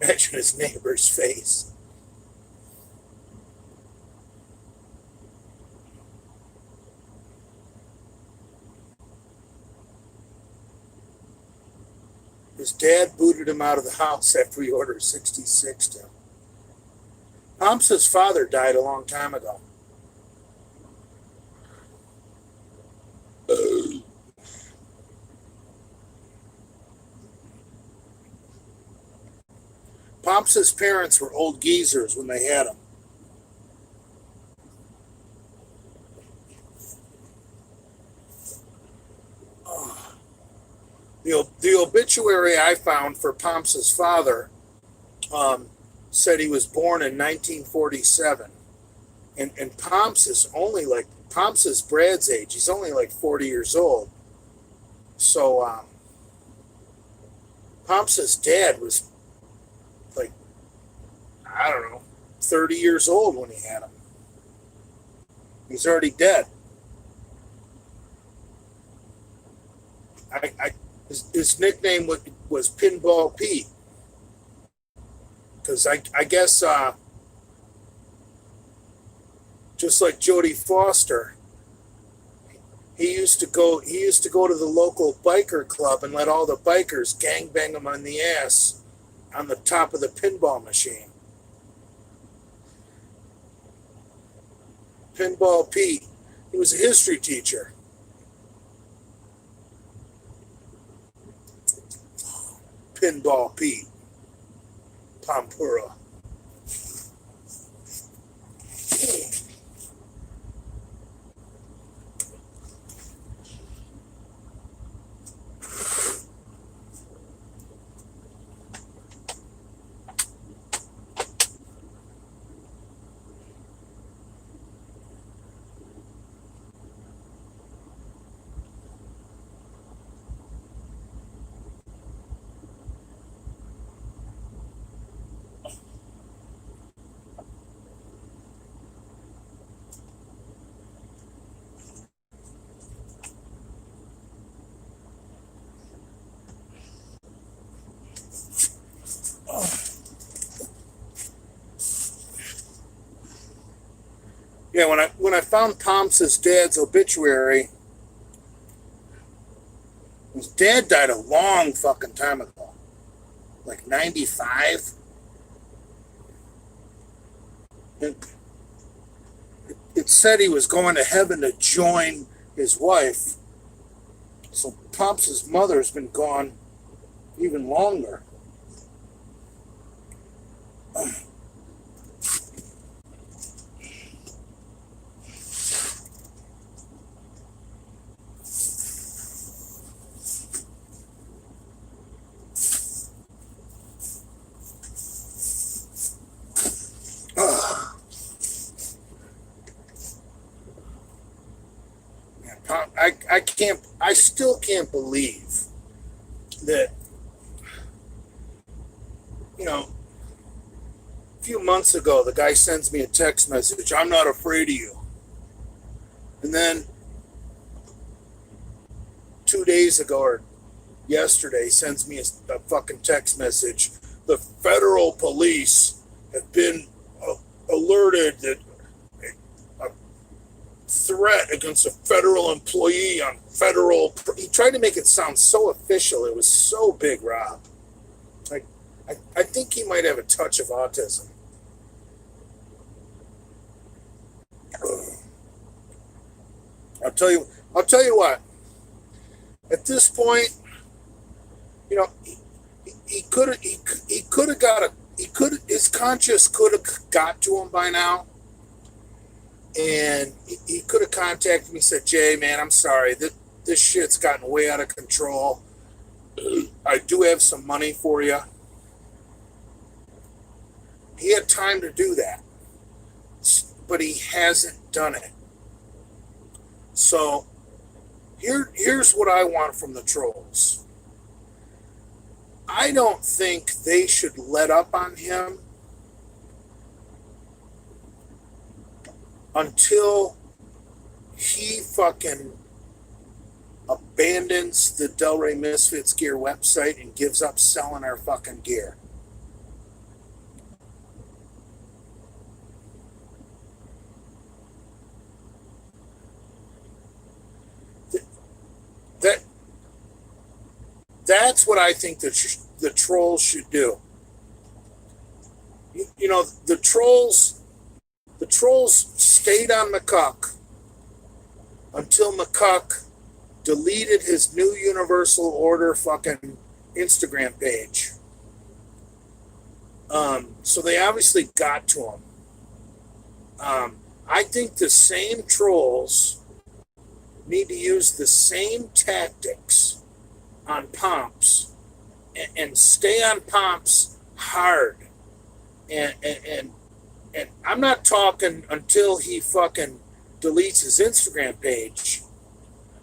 Imagine his neighbor's face. His dad booted him out of the house after he ordered 66 to him. Pomps' father died a long time ago. Pomps' parents were old geezers when they had him. The obituary I found for Pomps' father said he was born in 1947. And Pomps is Brad's age. He's only like 40 years old. So Pomps' dad was like, I don't know, 30 years old when he had him. He's already dead. His nickname was Pinball Pete. Because I guess just like Jodie Foster, he used to go to the local biker club and let all the bikers gangbang him on the ass on the top of the pinball machine. Pinball Pete. He was a history teacher. Pinball Pete. Pompura. Yeah, when I found Pomps' dad's obituary, his dad died a long fucking time ago, like 95. It said he was going to heaven to join his wife. So Pomps' mother's been gone even longer. I still can't believe that, a few months ago, the guy sends me a text message, "I'm not afraid of you." And then 2 days ago or yesterday sends me a fucking text message. "The federal police have been alerted that a against a federal employee on federal. He tried to make it sound so official. It was so big, Rob. Like, I think he might have a touch of autism. I'll tell you what. At this point, you know, he could have his conscience could have got to him by now. And he could have contacted me and said, Jay, man, I'm sorry. This shit's gotten way out of control. I do have some money for you. He had time to do that. But he hasn't done it. So here's what I want from the trolls. I don't think they should let up on him until he fucking abandons the Delray Misfits Gear website and gives up selling our fucking gear. That's what I think the trolls should do. You know, the trolls stayed on McCuck until McCuck deleted his new Universal Order fucking Instagram page. So they obviously got to him. I think the same trolls need to use the same tactics on Pomps and stay on Pomps hard. And I'm not talking until he fucking deletes his Instagram page.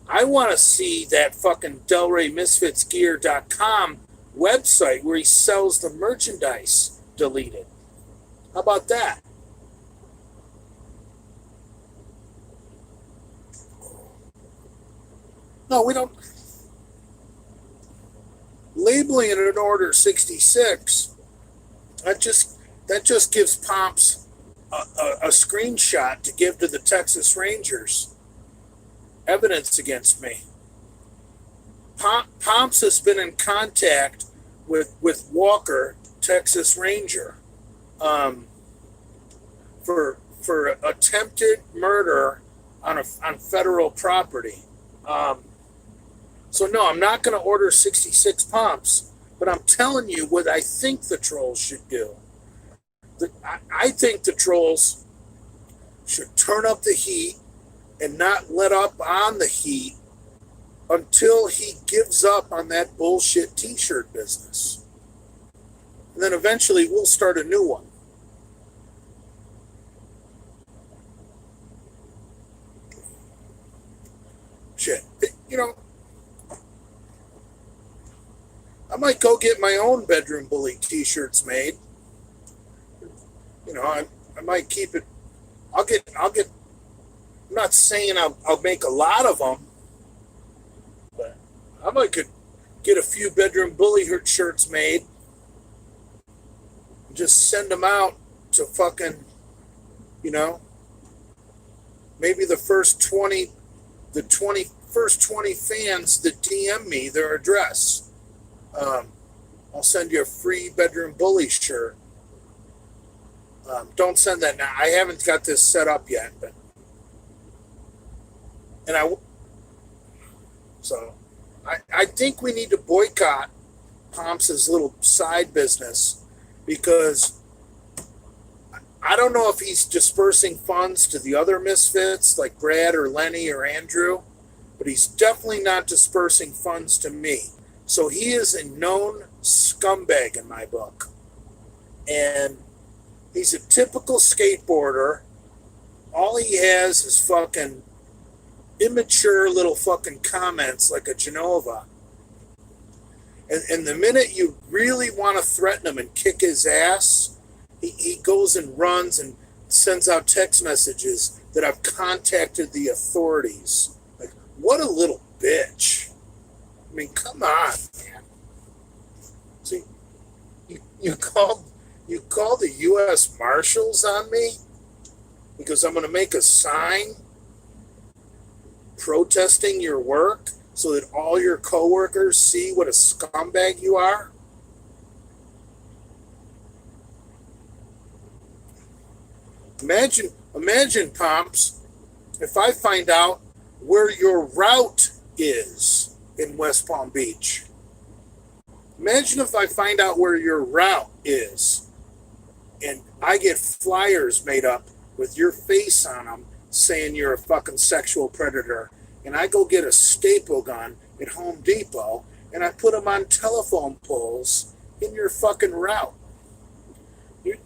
I want to see that fucking DelrayMisfitsGear.com website where he sells the merchandise deleted. How about that? No, we don't. Labeling it an Order 66, that just gives Pomps a screenshot to give to the Texas Rangers. Evidence against me. Pomps has been in contact with Walker, Texas Ranger, for attempted murder on federal property. So no, I'm not going to order 66 Pomps, but I'm telling you what I think the trolls should do. I think the trolls should turn up the heat and not let up on the heat until he gives up on that bullshit t-shirt business. And then eventually we'll start a new one. Shit. You know, I might go get my own Bedroom Bully t-shirts made. You know, I might keep it. I'll get. I'm not saying I'll make a lot of them, but I might could get a few Bedroom Bully shirts made and just send them out to fucking, you know, maybe the first 20 fans that DM me their address. I'll send you a free Bedroom Bully shirt. Don't send that now. I haven't got this set up yet, but I think we need to boycott Pomps' little side business because I don't know if he's dispersing funds to the other misfits like Brad or Lenny or Andrew, but he's definitely not dispersing funds to me. So he is a known scumbag in my book. And he's a typical skateboarder. All he has is fucking immature little fucking comments like a Genova. And the minute you really want to threaten him and kick his ass, he goes and runs and sends out text messages that I've contacted the authorities. Like, what a little bitch. I mean, come on, man. See, you called the U.S. Marshals on me because I'm going to make a sign protesting your work so that all your coworkers see what a scumbag you are? Imagine, Pomps, if I find out where your route is in West Palm Beach. Imagine if I find out where your route is and I get flyers made up with your face on them saying you're a fucking sexual predator, and I go get a staple gun at Home Depot and I put them on telephone poles in your fucking route. You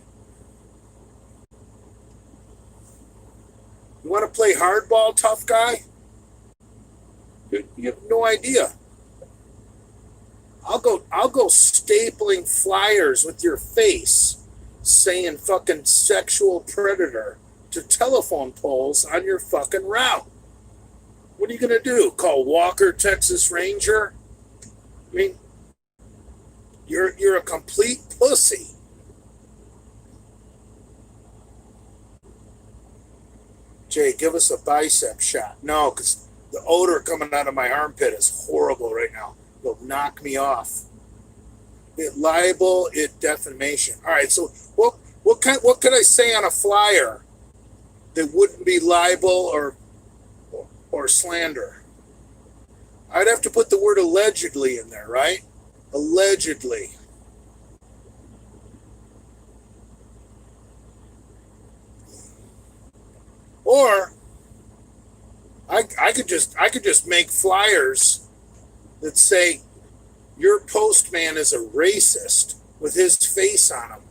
want to play hardball, tough guy? You have no idea. I'll go stapling flyers with your face saying fucking sexual predator to telephone poles on your fucking route. What are you gonna do? Call Walker, Texas Ranger? I mean, you're a complete pussy. Jay, give us a bicep shot. No, because the odor coming out of my armpit is horrible right now. It'll knock me off. It libel, it defamation. All right, so what could I say on a flyer that wouldn't be libel or slander? I'd have to put the word allegedly in there, right? Allegedly. Or I could just make flyers that say your postman is a racist with his face on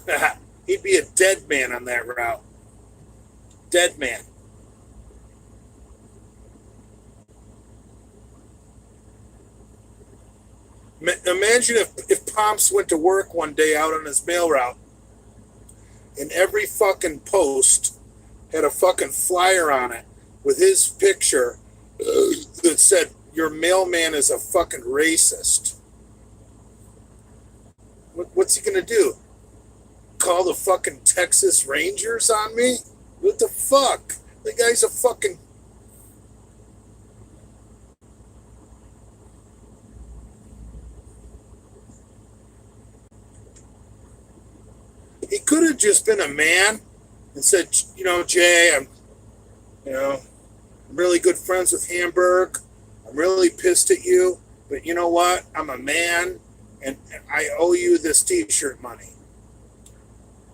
him. He'd be a dead man on that route. Dead man. Imagine if Pomps went to work one day out on his mail route and every fucking post had a fucking flyer on it with his picture that said, your mailman is a fucking racist. What's he gonna do? Call the fucking Texas Rangers on me? What the fuck? The guy's a fucking... He could have just been a man and said, Jay, I'm really good friends with Hamburg. I'm really pissed at you, but you know what? I'm a man, and I owe you this T-shirt money.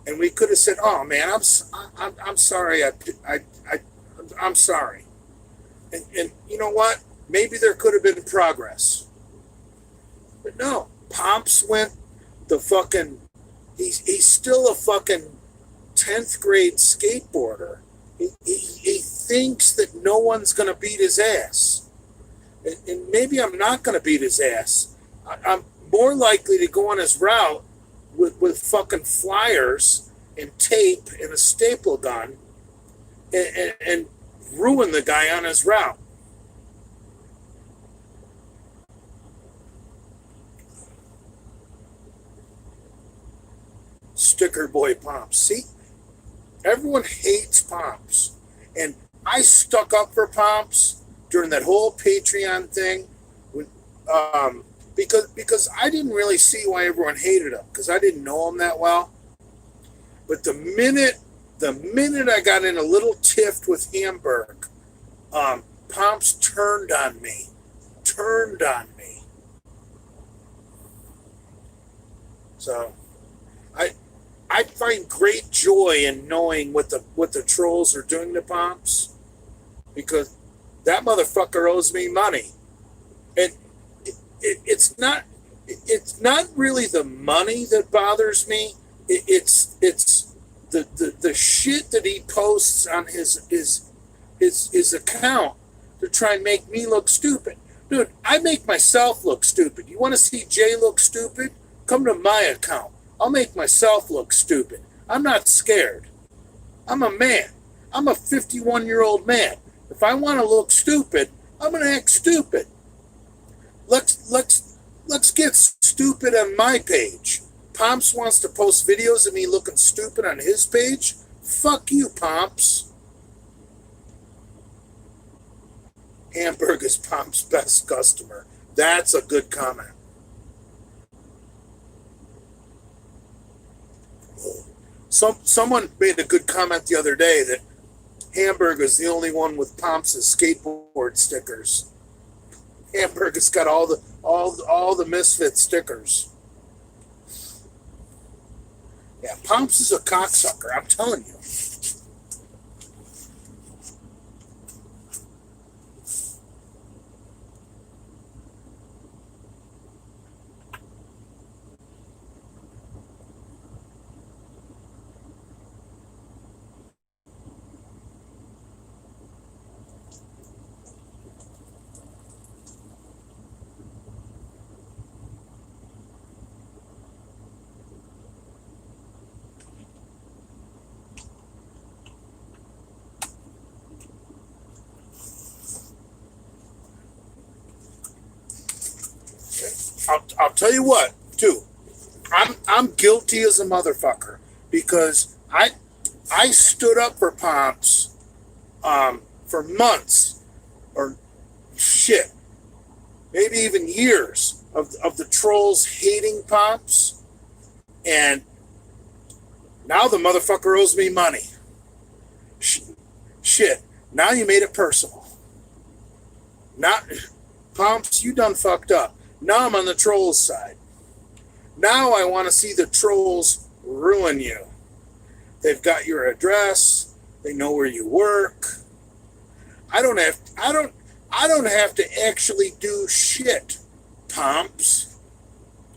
And we could have said, "Oh man, I'm sorry. I'm sorry." And you know what? Maybe there could have been progress, but no. Pomps went the fucking. He's still a fucking 10th grade skateboarder. He thinks that no one's gonna beat his ass. And maybe I'm not going to beat his ass. I'm more likely to go on his route with fucking flyers and tape and a staple gun and ruin the guy on his route. Sticker boy Pomps. See, everyone hates Pomps. And I stuck up for Pomps during that whole Patreon thing, because I didn't really see why everyone hated him, because I didn't know him that well. But the minute I got in a little tiff with Hamburg, Pomps turned on me. So I find great joy in knowing what the trolls are doing to Pomps, because that motherfucker owes me money. And it's not really the money that bothers me. It's the shit that he posts on his account to try and make me look stupid. Dude, I make myself look stupid. You want to see Jay look stupid? Come to my account. I'll make myself look stupid. I'm not scared. I'm a man. I'm a 51-year-old man. If I want to look stupid, I'm going to act stupid. Let's get stupid on my page. Pomps wants to post videos of me looking stupid on his page? Fuck you, Pomps. Hamburg is Pomps' best customer. That's a good comment. Someone made a good comment the other day that Hamburg is the only one with Pomps' skateboard stickers. Hamburg has got all the Misfit stickers. Yeah, Pomps is a cocksucker, I'm telling you. I'll tell you what, too. I'm guilty as a motherfucker because I stood up for Pomps for months or shit, maybe even years of the trolls hating Pomps, and now the motherfucker owes me money. Shit, now you made it personal. Not Pomps, you done fucked up. Now I'm on the trolls' side. Now I want to see the trolls ruin you. They've got your address. They know where you work. I don't have to actually do shit, Pomps.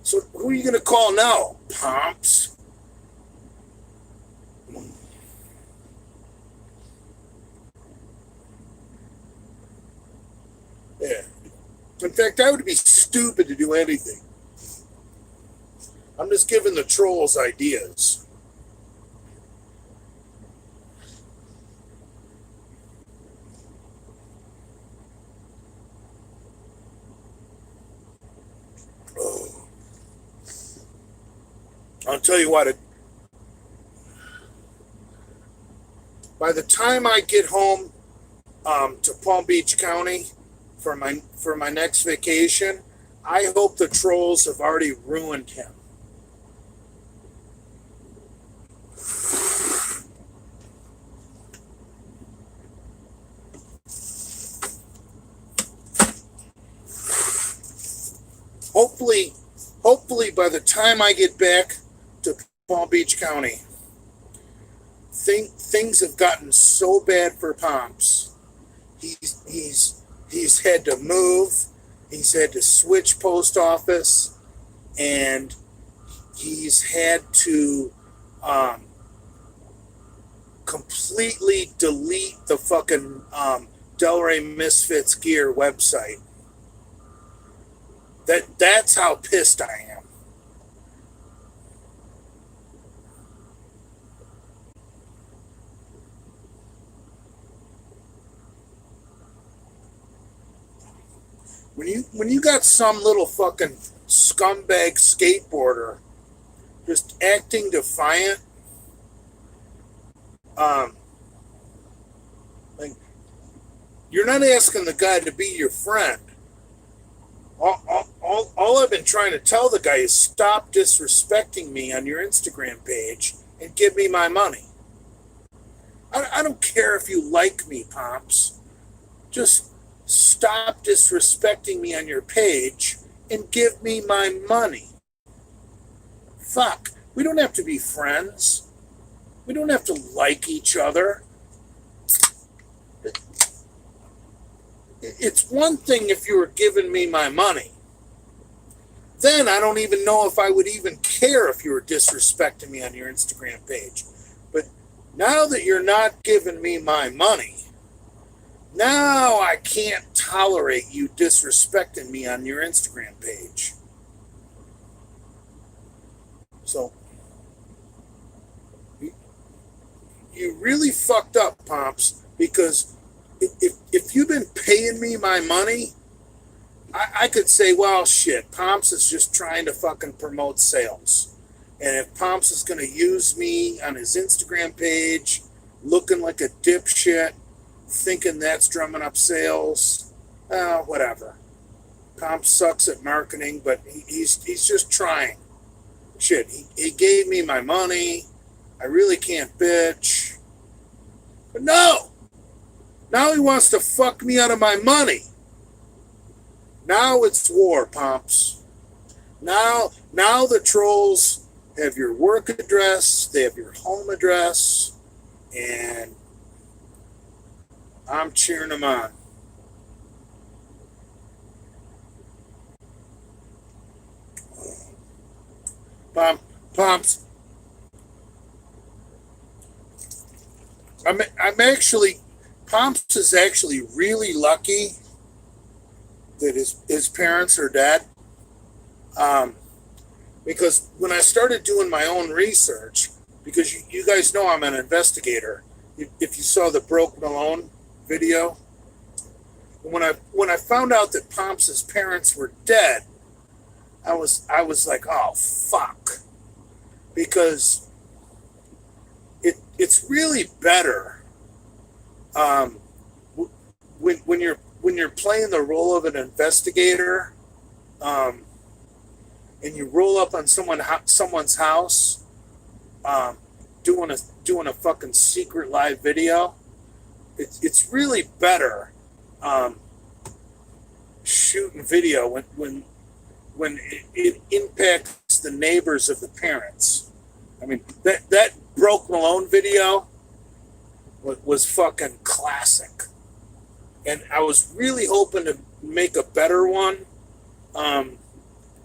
So who are you gonna call now, Pomps? Yeah. In fact, I would be stupid to do anything. I'm just giving the trolls ideas. Oh. I'll tell you what, by the time I get home to Palm Beach County for my next vacation, I hope the trolls have already ruined him. Hopefully by the time I get back to Palm Beach County, things have gotten so bad for Pomps. He's had to move, he's had to switch post office, and he's had to completely delete the fucking Delray Misfits Gear website. That's how pissed I am. When you got some little fucking scumbag skateboarder just acting defiant, like you're not asking the guy to be your friend. All I've been trying to tell the guy is stop disrespecting me on your Instagram page and give me my money. I don't care if you like me, Pomps. Just stop disrespecting me on your page and give me my money. Fuck. We don't have to be friends. We don't have to like each other. It's one thing if you were giving me my money. Then I don't even know if I would even care if you were disrespecting me on your Instagram page. But now that you're not giving me my money, now I can't tolerate you disrespecting me on your Instagram page. So, you really fucked up, Pomps, because if you've been paying me my money, I could say, well, shit, Pomps is just trying to fucking promote sales. And if Pomps is going to use me on his Instagram page, looking like a dipshit, thinking that's drumming up sales, Whatever. Pomps sucks at marketing, but he's just trying. Shit, he gave me my money. I really can't bitch. But no! Now he wants to fuck me out of my money. Now it's war, Pomps. Now the trolls have your work address, they have your home address, and I'm cheering them on. Pomps, I'm actually, Pomps is actually really lucky that his parents are dead. Because when I started doing my own research, because you guys know I'm an investigator. If you saw the Broke Malone video, when I found out that Pomps' parents were dead, I was like, oh fuck, because it's really better when you're playing the role of an investigator, and you roll up on someone's house, doing a fucking secret live video. It's really better shooting video when it impacts the neighbors of the parents. I mean, that Broke Malone video was fucking classic. And I was really hoping to make a better one,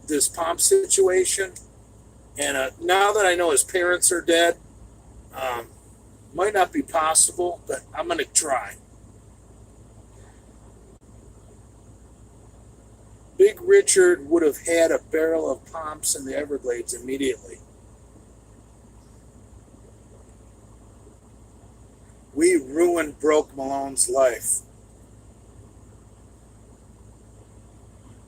this Pomp situation. And now that I know his parents are dead, might not be possible, but I'm going to try. Big Richard would have had a barrel of Pomps in the Everglades immediately. We ruined Broke Malone's life.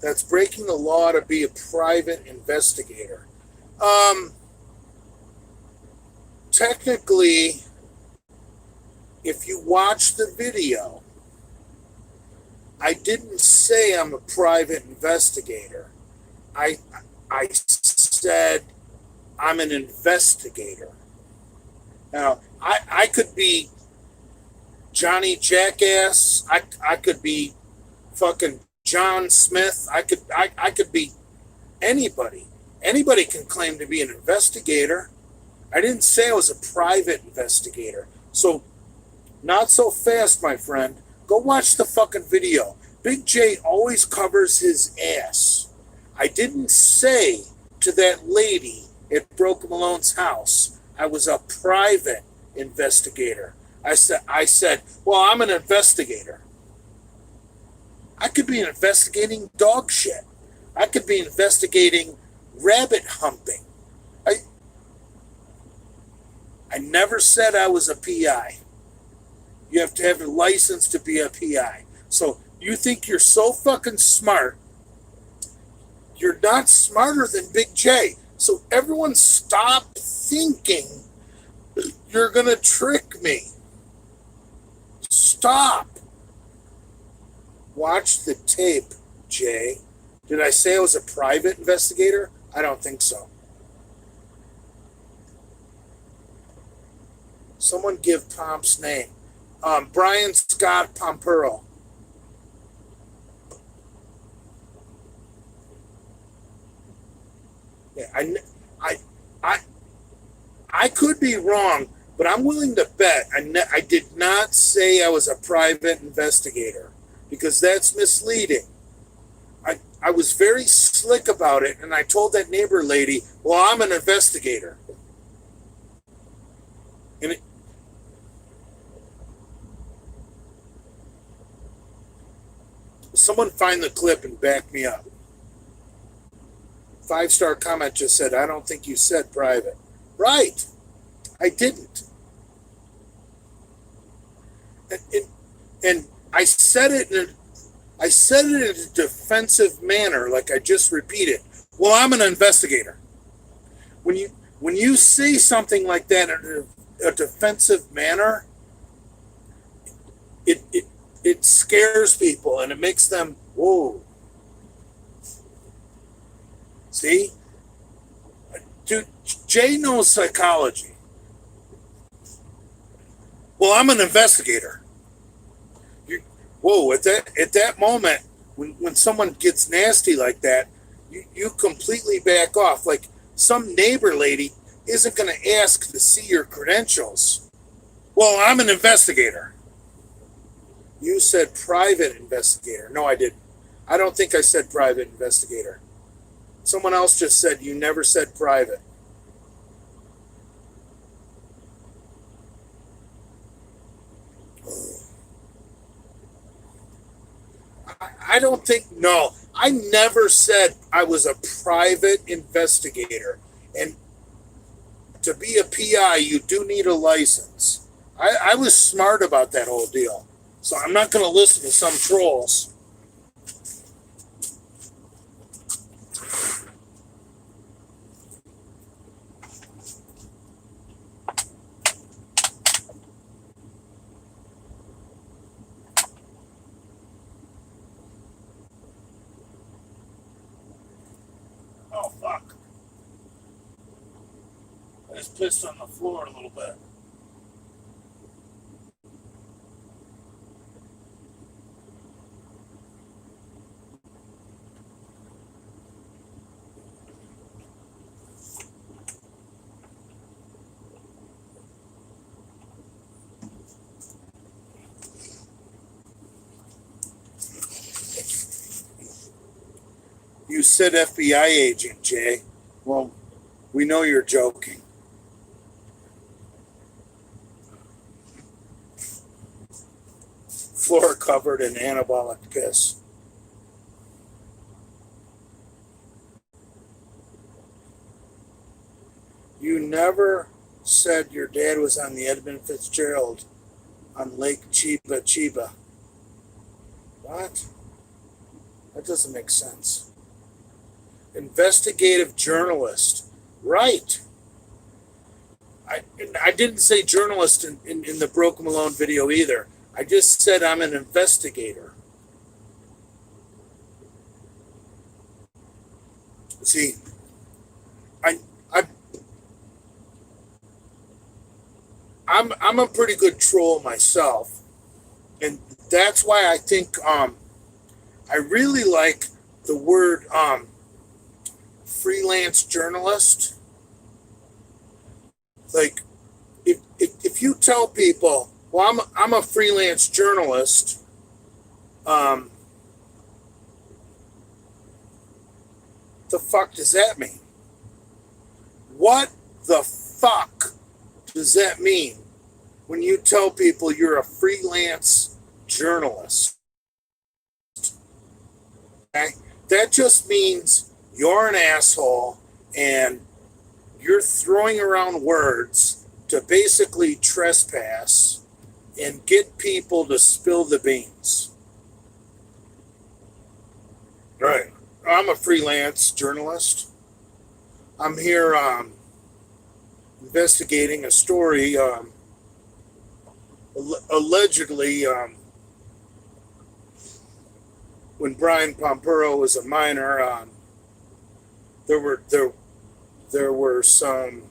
That's breaking the law to be a private investigator. Technically, if you watch the video, I didn't say I'm a private investigator. I said I'm an investigator. Now, I could be Johnny Jackass. I could be fucking John Smith. I could be anybody. Anybody can claim to be an investigator. I didn't say I was a private investigator. So, not so fast, my friend. Go watch the fucking video. Big J always covers his ass. I didn't say to that lady at Broke Malone's house I was a private investigator. I said, well, I'm an investigator. I could be investigating dog shit. I could be investigating rabbit humping. I never said I was a PI. You have to have a license to be a PI. So you think you're so fucking smart. You're not smarter than Big J. So everyone stop thinking you're going to trick me. Stop. Watch the tape, Jay. Did I say I was a private investigator? I don't think so. Someone give Pomp's name. Brian Scott Pompero. Yeah, I could be wrong, but I'm willing to bet I did not say I was a private investigator, because that's misleading. I was very slick about it, and I told that neighbor lady, well, I'm an investigator. And someone find the clip and back me up. 5-star comment just said, I don't think you said private. Right. I didn't. And I said it in a defensive manner, like I just repeated. Well, I'm an investigator. When you say something like that in a defensive manner, it it scares people and it makes them, whoa. See? Dude, Jay knows psychology. Well, I'm an investigator. Whoa, at that moment, when someone gets nasty like that, you completely back off. Like some neighbor lady isn't going to ask to see your credentials. Well, I'm an investigator. You said private investigator. No, I didn't. I don't think I said private investigator. Someone else just said you never said private. I don't think, no, I never said I was a private investigator. And to be a PI, you do need a license. I was smart about that whole deal. So I'm not going to listen to some trolls. Oh, fuck. I just pissed on the floor a little bit. You said FBI agent, Jay. Well, we know you're joking. Floor covered in anabolic piss. You never said your dad was on the Edmund Fitzgerald on Lake Chiba Chiba. What? That doesn't make sense. Investigative journalist. Right. I didn't say journalist in the Broke Malone video either. I just said I'm an investigator. See, I, I, I'm a pretty good troll myself, and that's why I think I really like the word freelance journalist. Like, if you tell people, well, I'm a freelance journalist, the fuck does that mean? What the fuck does that mean when you tell people you're a freelance journalist? Okay? That just means you're an asshole and you're throwing around words to basically trespass and get people to spill the beans. Right. I'm a freelance journalist. I'm here investigating a story allegedly when Brian Pompero was a minor, there were some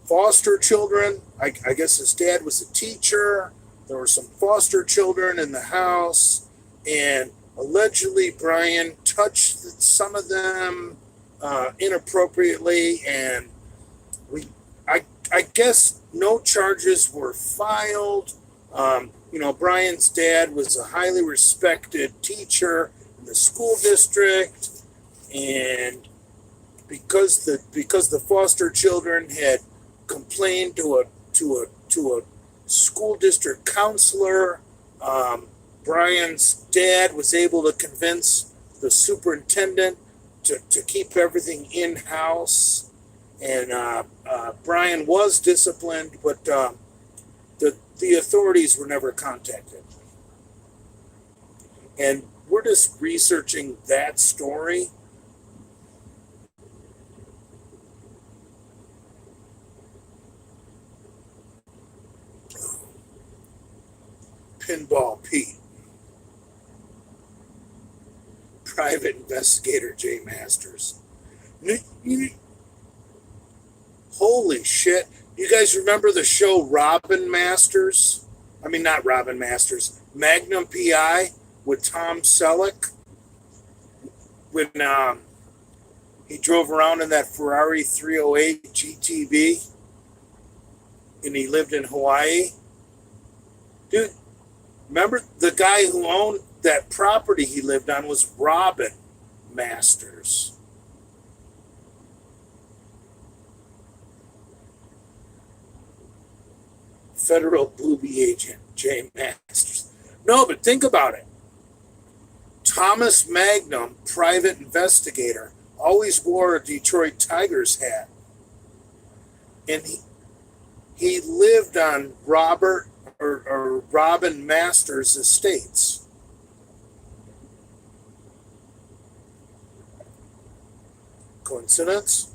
foster children. I guess his dad was a teacher. There were some foster children in the house, and allegedly Brian touched some of them inappropriately, and I guess no charges were filed. Brian's dad was a highly respected teacher in the school district, and because the foster children had complained to a school district counselor, Brian's dad was able to convince the superintendent to keep everything in house, and Brian was disciplined, but the authorities were never contacted. And we're just researching that story. Pinball Pete, Private Investigator J Masters. Holy shit. You guys remember the show Robin Masters? I mean, not Robin Masters, Magnum PI with Tom Selleck? When he drove around in that Ferrari 308 GTV and he lived in Hawaii? Dude, remember the guy who owned that property he lived on was Robin Masters. Federal booby agent J Masters. No, but think about it. Thomas Magnum, private investigator, always wore a Detroit Tigers hat. And he lived on Robert or Robin Masters' estates. Coincidence?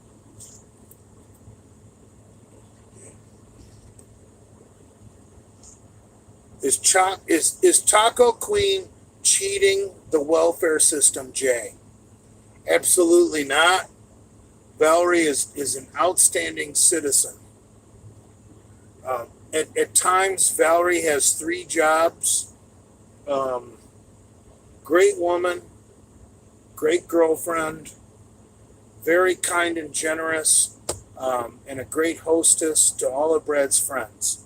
Is Taco Queen cheating the welfare system, Jay? Absolutely not. Valerie is an outstanding citizen. At times, Valerie has 3 jobs. Great woman, great girlfriend, very kind and generous, and a great hostess to all of Brad's friends.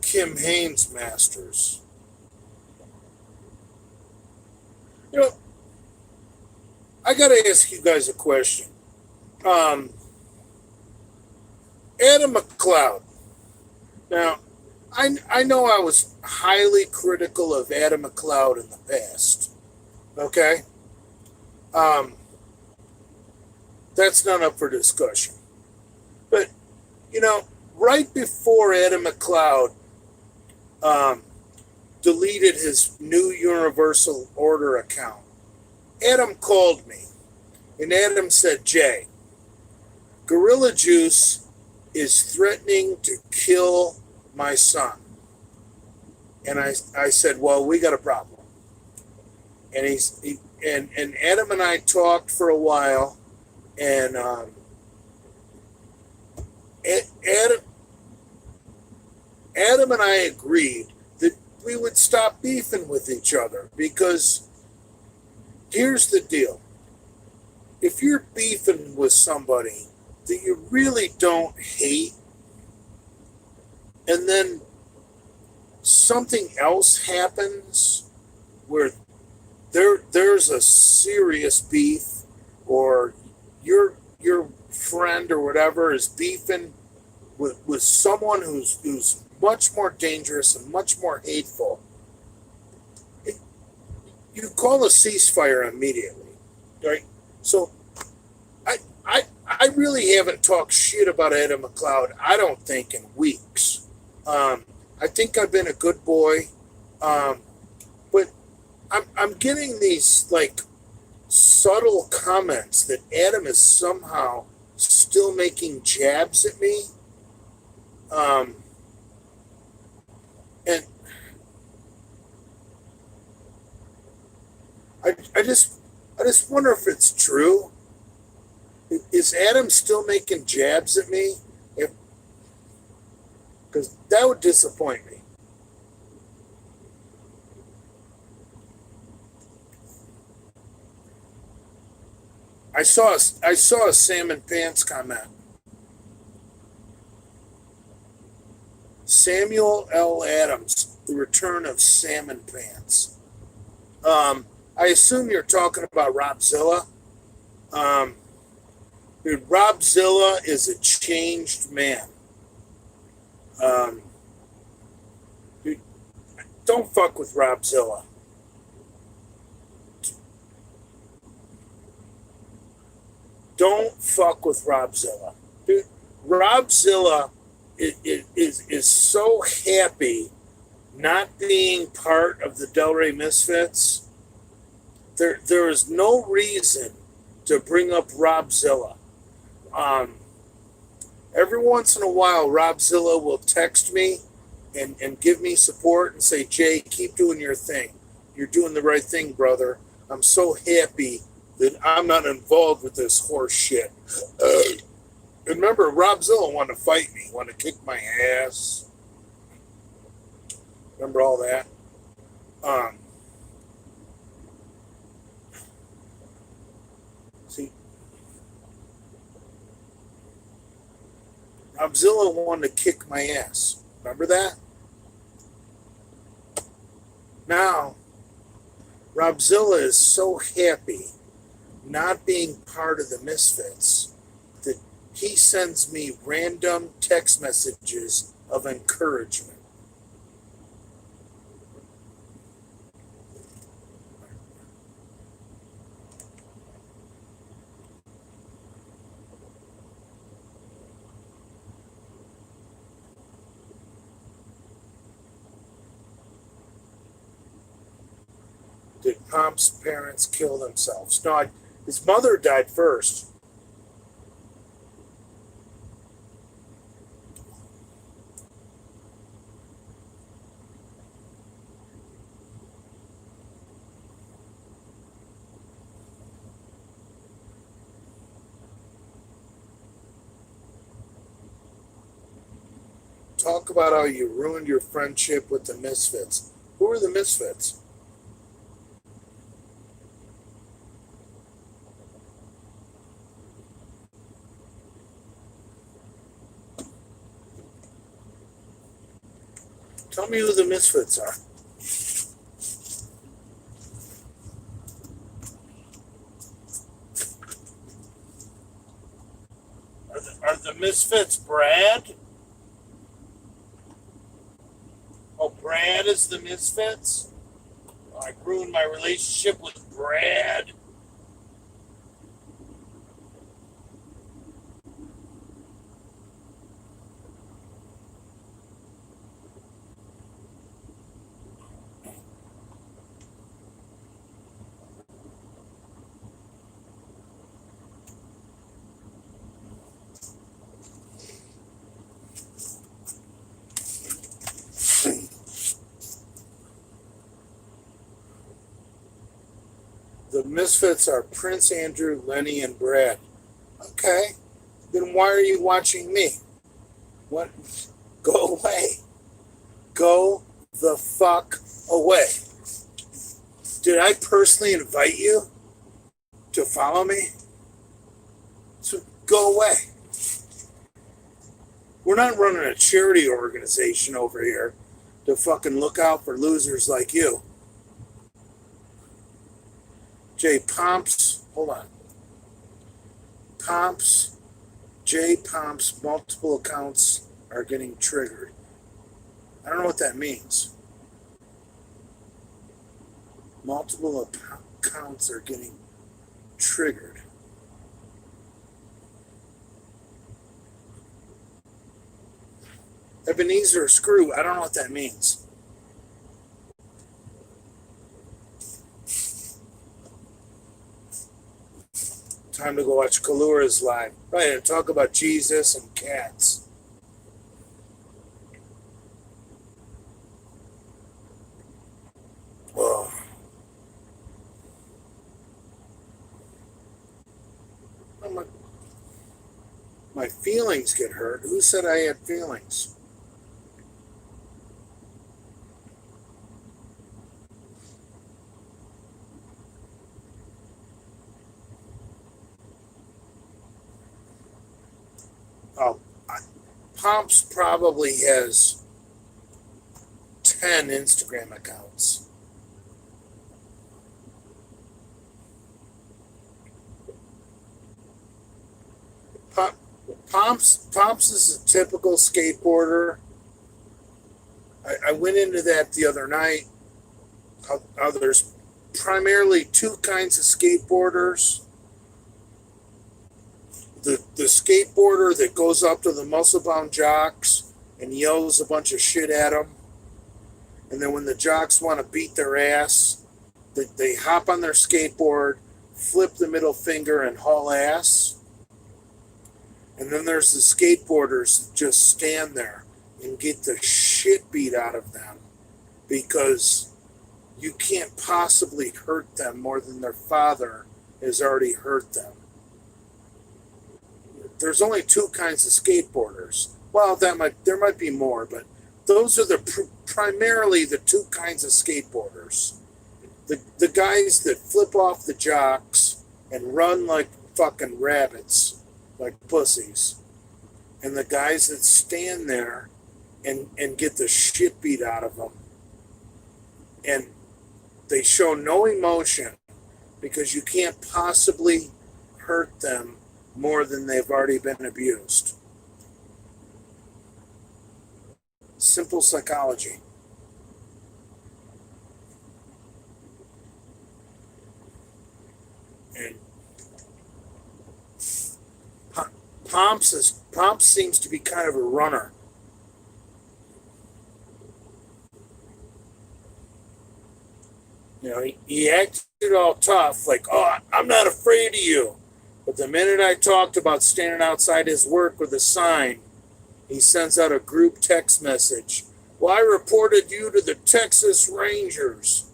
Kim Haynes Masters. You know, I got to ask you guys a question. Adam McLeod. Now, I know I was highly critical of Adam McLeod in the past. Okay? That's not up for discussion. But, you know, right before Adam McLeod deleted his new Universal Order account, Adam called me, and Adam said, Jay, Gorilla Juice is threatening to kill my son. And I said, well, we got a problem. And and Adam and I talked for a while, and Adam and I agreed that we would stop beefing with each other, because here's the deal. If you're beefing with somebody that you really don't hate, and then something else happens where there's a serious beef, or your friend or whatever is beefing with someone who's much more dangerous and much more hateful, you call a ceasefire immediately, right? So I really haven't talked shit about Adam McLeod, I don't think, in weeks. I think I've been a good boy, but I'm getting these like subtle comments that Adam is somehow still making jabs at me, and I just wonder if it's true. Is Adam still making jabs at me? Because that would disappoint me. I saw a Salmon Pants comment. Samuel L. Adams, The Return of Salmon Pants. I assume you're talking about Robzilla. Dude, Robzilla is a changed man. Dude, don't fuck with Robzilla. Don't fuck with Robzilla. Dude, Robzilla is so happy not being part of the Del Rey Misfits. There is no reason to bring up Robzilla. Every once in a while, Robzilla will text me and give me support and say, Jay, keep doing your thing. You're doing the right thing, brother. I'm so happy that I'm not involved with this horse shit. And remember, Robzilla wanted to fight me, wanted to kick my ass. Remember all that? See, Robzilla wanted to kick my ass. Remember that? Now, Robzilla is so happy not being part of the Misfits that he sends me random text messages of encouragement. Did Pomps' parents kill themselves? No, his mother died first. Talk about how you ruined your friendship with the Misfits. Who are the Misfits? Tell me who the Misfits are. Are the Misfits Brad? Oh, Brad is the Misfits? Oh, I ruined my relationship with Brad. The Misfits are Prince Andrew, Lenny, and Brad. Okay. Then why are you watching me? What? Go away. Go the fuck away. Did I personally invite you to follow me? So go away. We're not running a charity organization over here to fucking look out for losers like you. Jay Pomps, hold on. Pomps, Jay Pomps, multiple accounts are getting triggered. I don't know what that means. Multiple accounts are getting triggered. Ebenezer Screw, I don't know what that means. Time to go watch Kalura's live. Right, and talk about Jesus and cats. Oh. My feelings get hurt. Who said I had feelings? Oh, Pomps probably has 10 Instagram accounts. Pomps is a typical skateboarder. I went into that the other night. How there's primarily two kinds of skateboarders. The skateboarder that goes up to the muscle-bound jocks and yells a bunch of shit at them. And then when the jocks want to beat their ass, they hop on their skateboard, flip the middle finger, and haul ass. And then there's the skateboarders that just stand there and get the shit beat out of them because you can't possibly hurt them more than their father has already hurt them. There's only two kinds of skateboarders. Well, there might be more, but those are primarily the two kinds of skateboarders. The guys that flip off the jocks and run like fucking rabbits, like pussies, and the guys that stand there and get the shit beat out of them. And they show no emotion because you can't possibly hurt them more than they've already been abused. Simple psychology. And Pomps seems to be kind of a runner. You know, he acted all tough, like, oh, I'm not afraid of you. But the minute I talked about standing outside his work with a sign, he sends out a group text message. Well, I reported you to the Texas Rangers.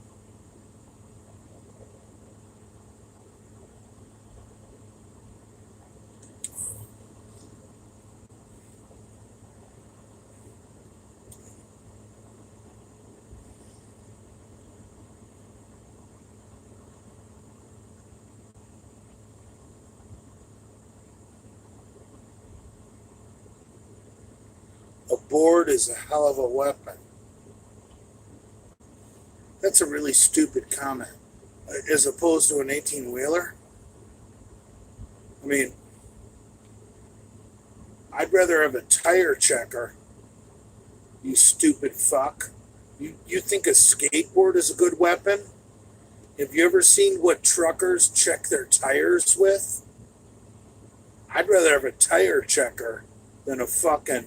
A board is a hell of a weapon. That's a really stupid comment. As opposed to an 18-wheeler? I mean, I'd rather have a tire checker, you stupid fuck. You think a skateboard is a good weapon? Have you ever seen what truckers check their tires with? I'd rather have a tire checker than a fucking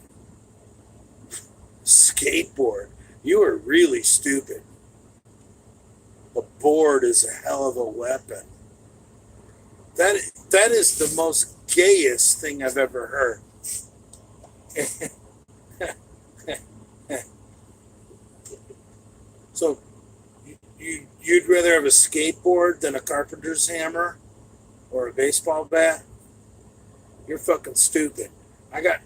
skateboard. You are really stupid. A board is a hell of a weapon. That is the most gayest thing I've ever heard. So you'd rather have a skateboard than a carpenter's hammer or a baseball bat? You're fucking stupid. I got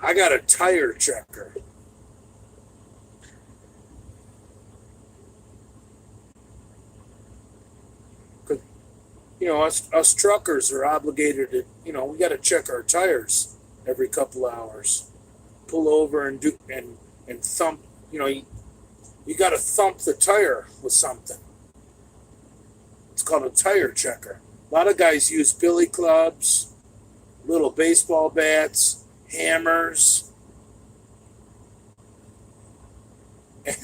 a tire checker. You know, us truckers are obligated to, you know, we got to check our tires every couple hours. Pull over and thump, you know, you got to thump the tire with something. It's called a tire checker. A lot of guys use billy clubs, little baseball bats, hammers,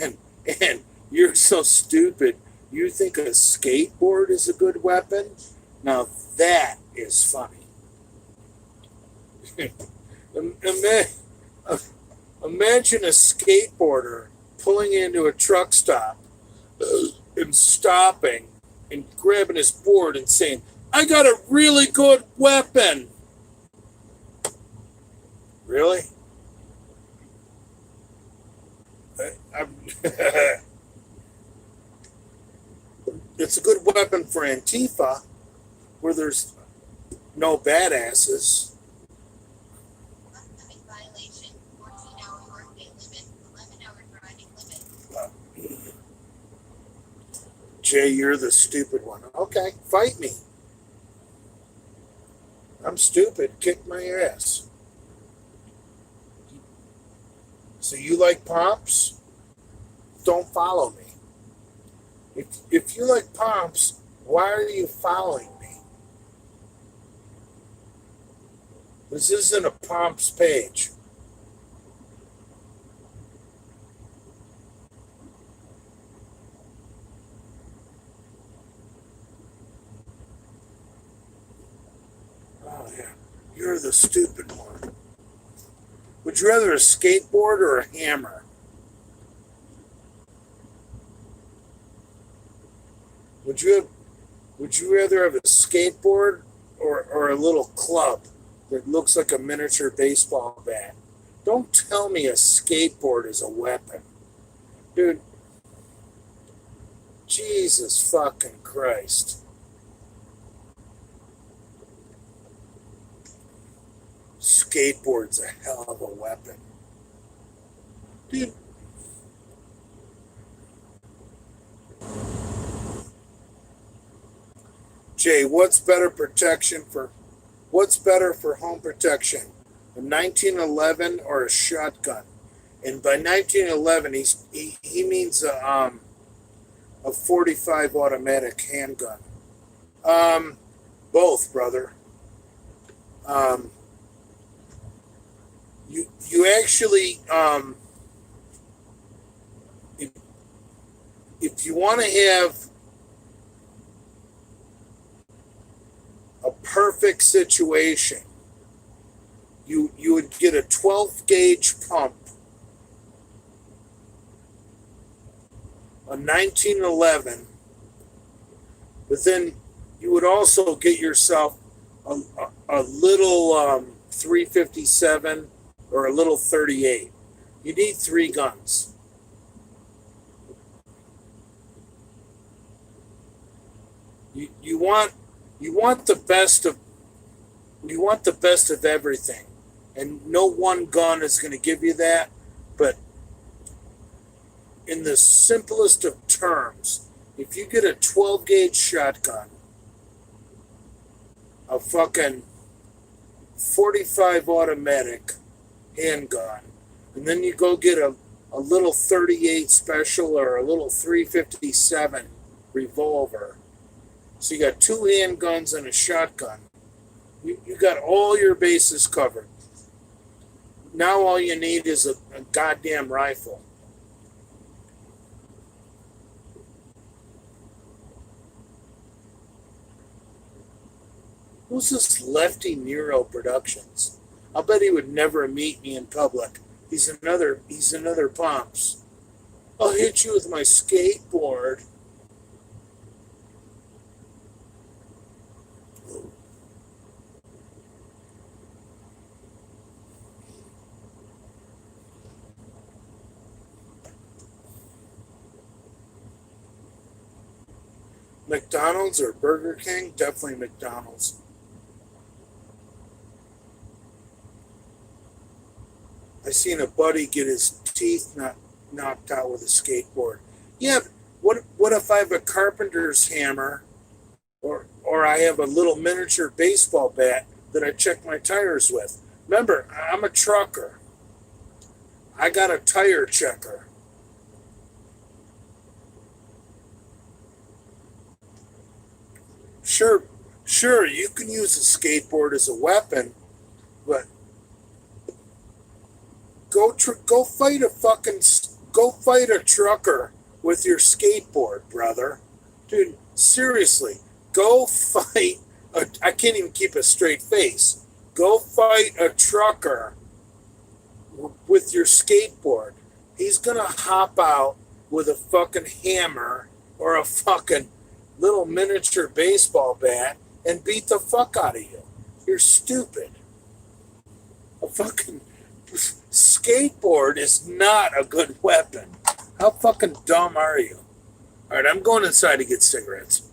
and you're so stupid. You think a skateboard is a good weapon? Now that is funny. Imagine a skateboarder pulling into a truck stop and stopping and grabbing his board and saying, I got a really good weapon. Really? It's a good weapon for Antifa, where there's no badasses. Upcoming violation, 14-hour workday limit, 11-hour driving limit. Jay, you're the stupid one. Okay, fight me. I'm stupid. Kick my ass. So you like Pomps? Don't follow me. If you like Pomps, why are you following me? This isn't a Pomps page. Oh, yeah. You're the stupid one. Would you rather a skateboard or a hammer? Would you rather have a skateboard or a little club that looks like a miniature baseball bat. Don't tell me a skateboard is a weapon. Dude, Jesus fucking Christ. Skateboard's a hell of a weapon. Dude. Jay, what's better for home protection? A 1911 or a shotgun? And by 1911, he means a 45 automatic handgun. Both, brother. You actually, if you want to have a perfect situation, you would get a 12 gauge pump, a 1911, but then you would also get yourself a little 357 or a little 38. You need 3 guns. You want the best of everything, and no one gun is going to give you that. But in the simplest of terms, if you get a 12 gauge shotgun, a fucking 45 automatic handgun, and then you go get a little 38 special or a little 357 revolver. So you got 2 handguns and a shotgun. You got all your bases covered. Now all you need is a goddamn rifle. Who's this Lefty Nero Productions? I'll bet he would never meet me in public. He's another Pomps. I'll hit you with my skateboard. McDonald's or Burger King? Definitely McDonald's. I seen a buddy get his teeth knocked out with a skateboard. Yeah, what if I have a carpenter's hammer or I have a little miniature baseball bat that I check my tires with? Remember, I'm a trucker. I got a tire checker. Sure, you can use a skateboard as a weapon, but go fight a trucker with your skateboard, brother. Dude, seriously, go fight. I can't even keep a straight face. Go fight a trucker with your skateboard. He's gonna hop out with a fucking hammer or a fucking little miniature baseball bat and beat the fuck out of you. You're stupid. A fucking skateboard is not a good weapon. How fucking dumb are you? All right, I'm going inside to get cigarettes.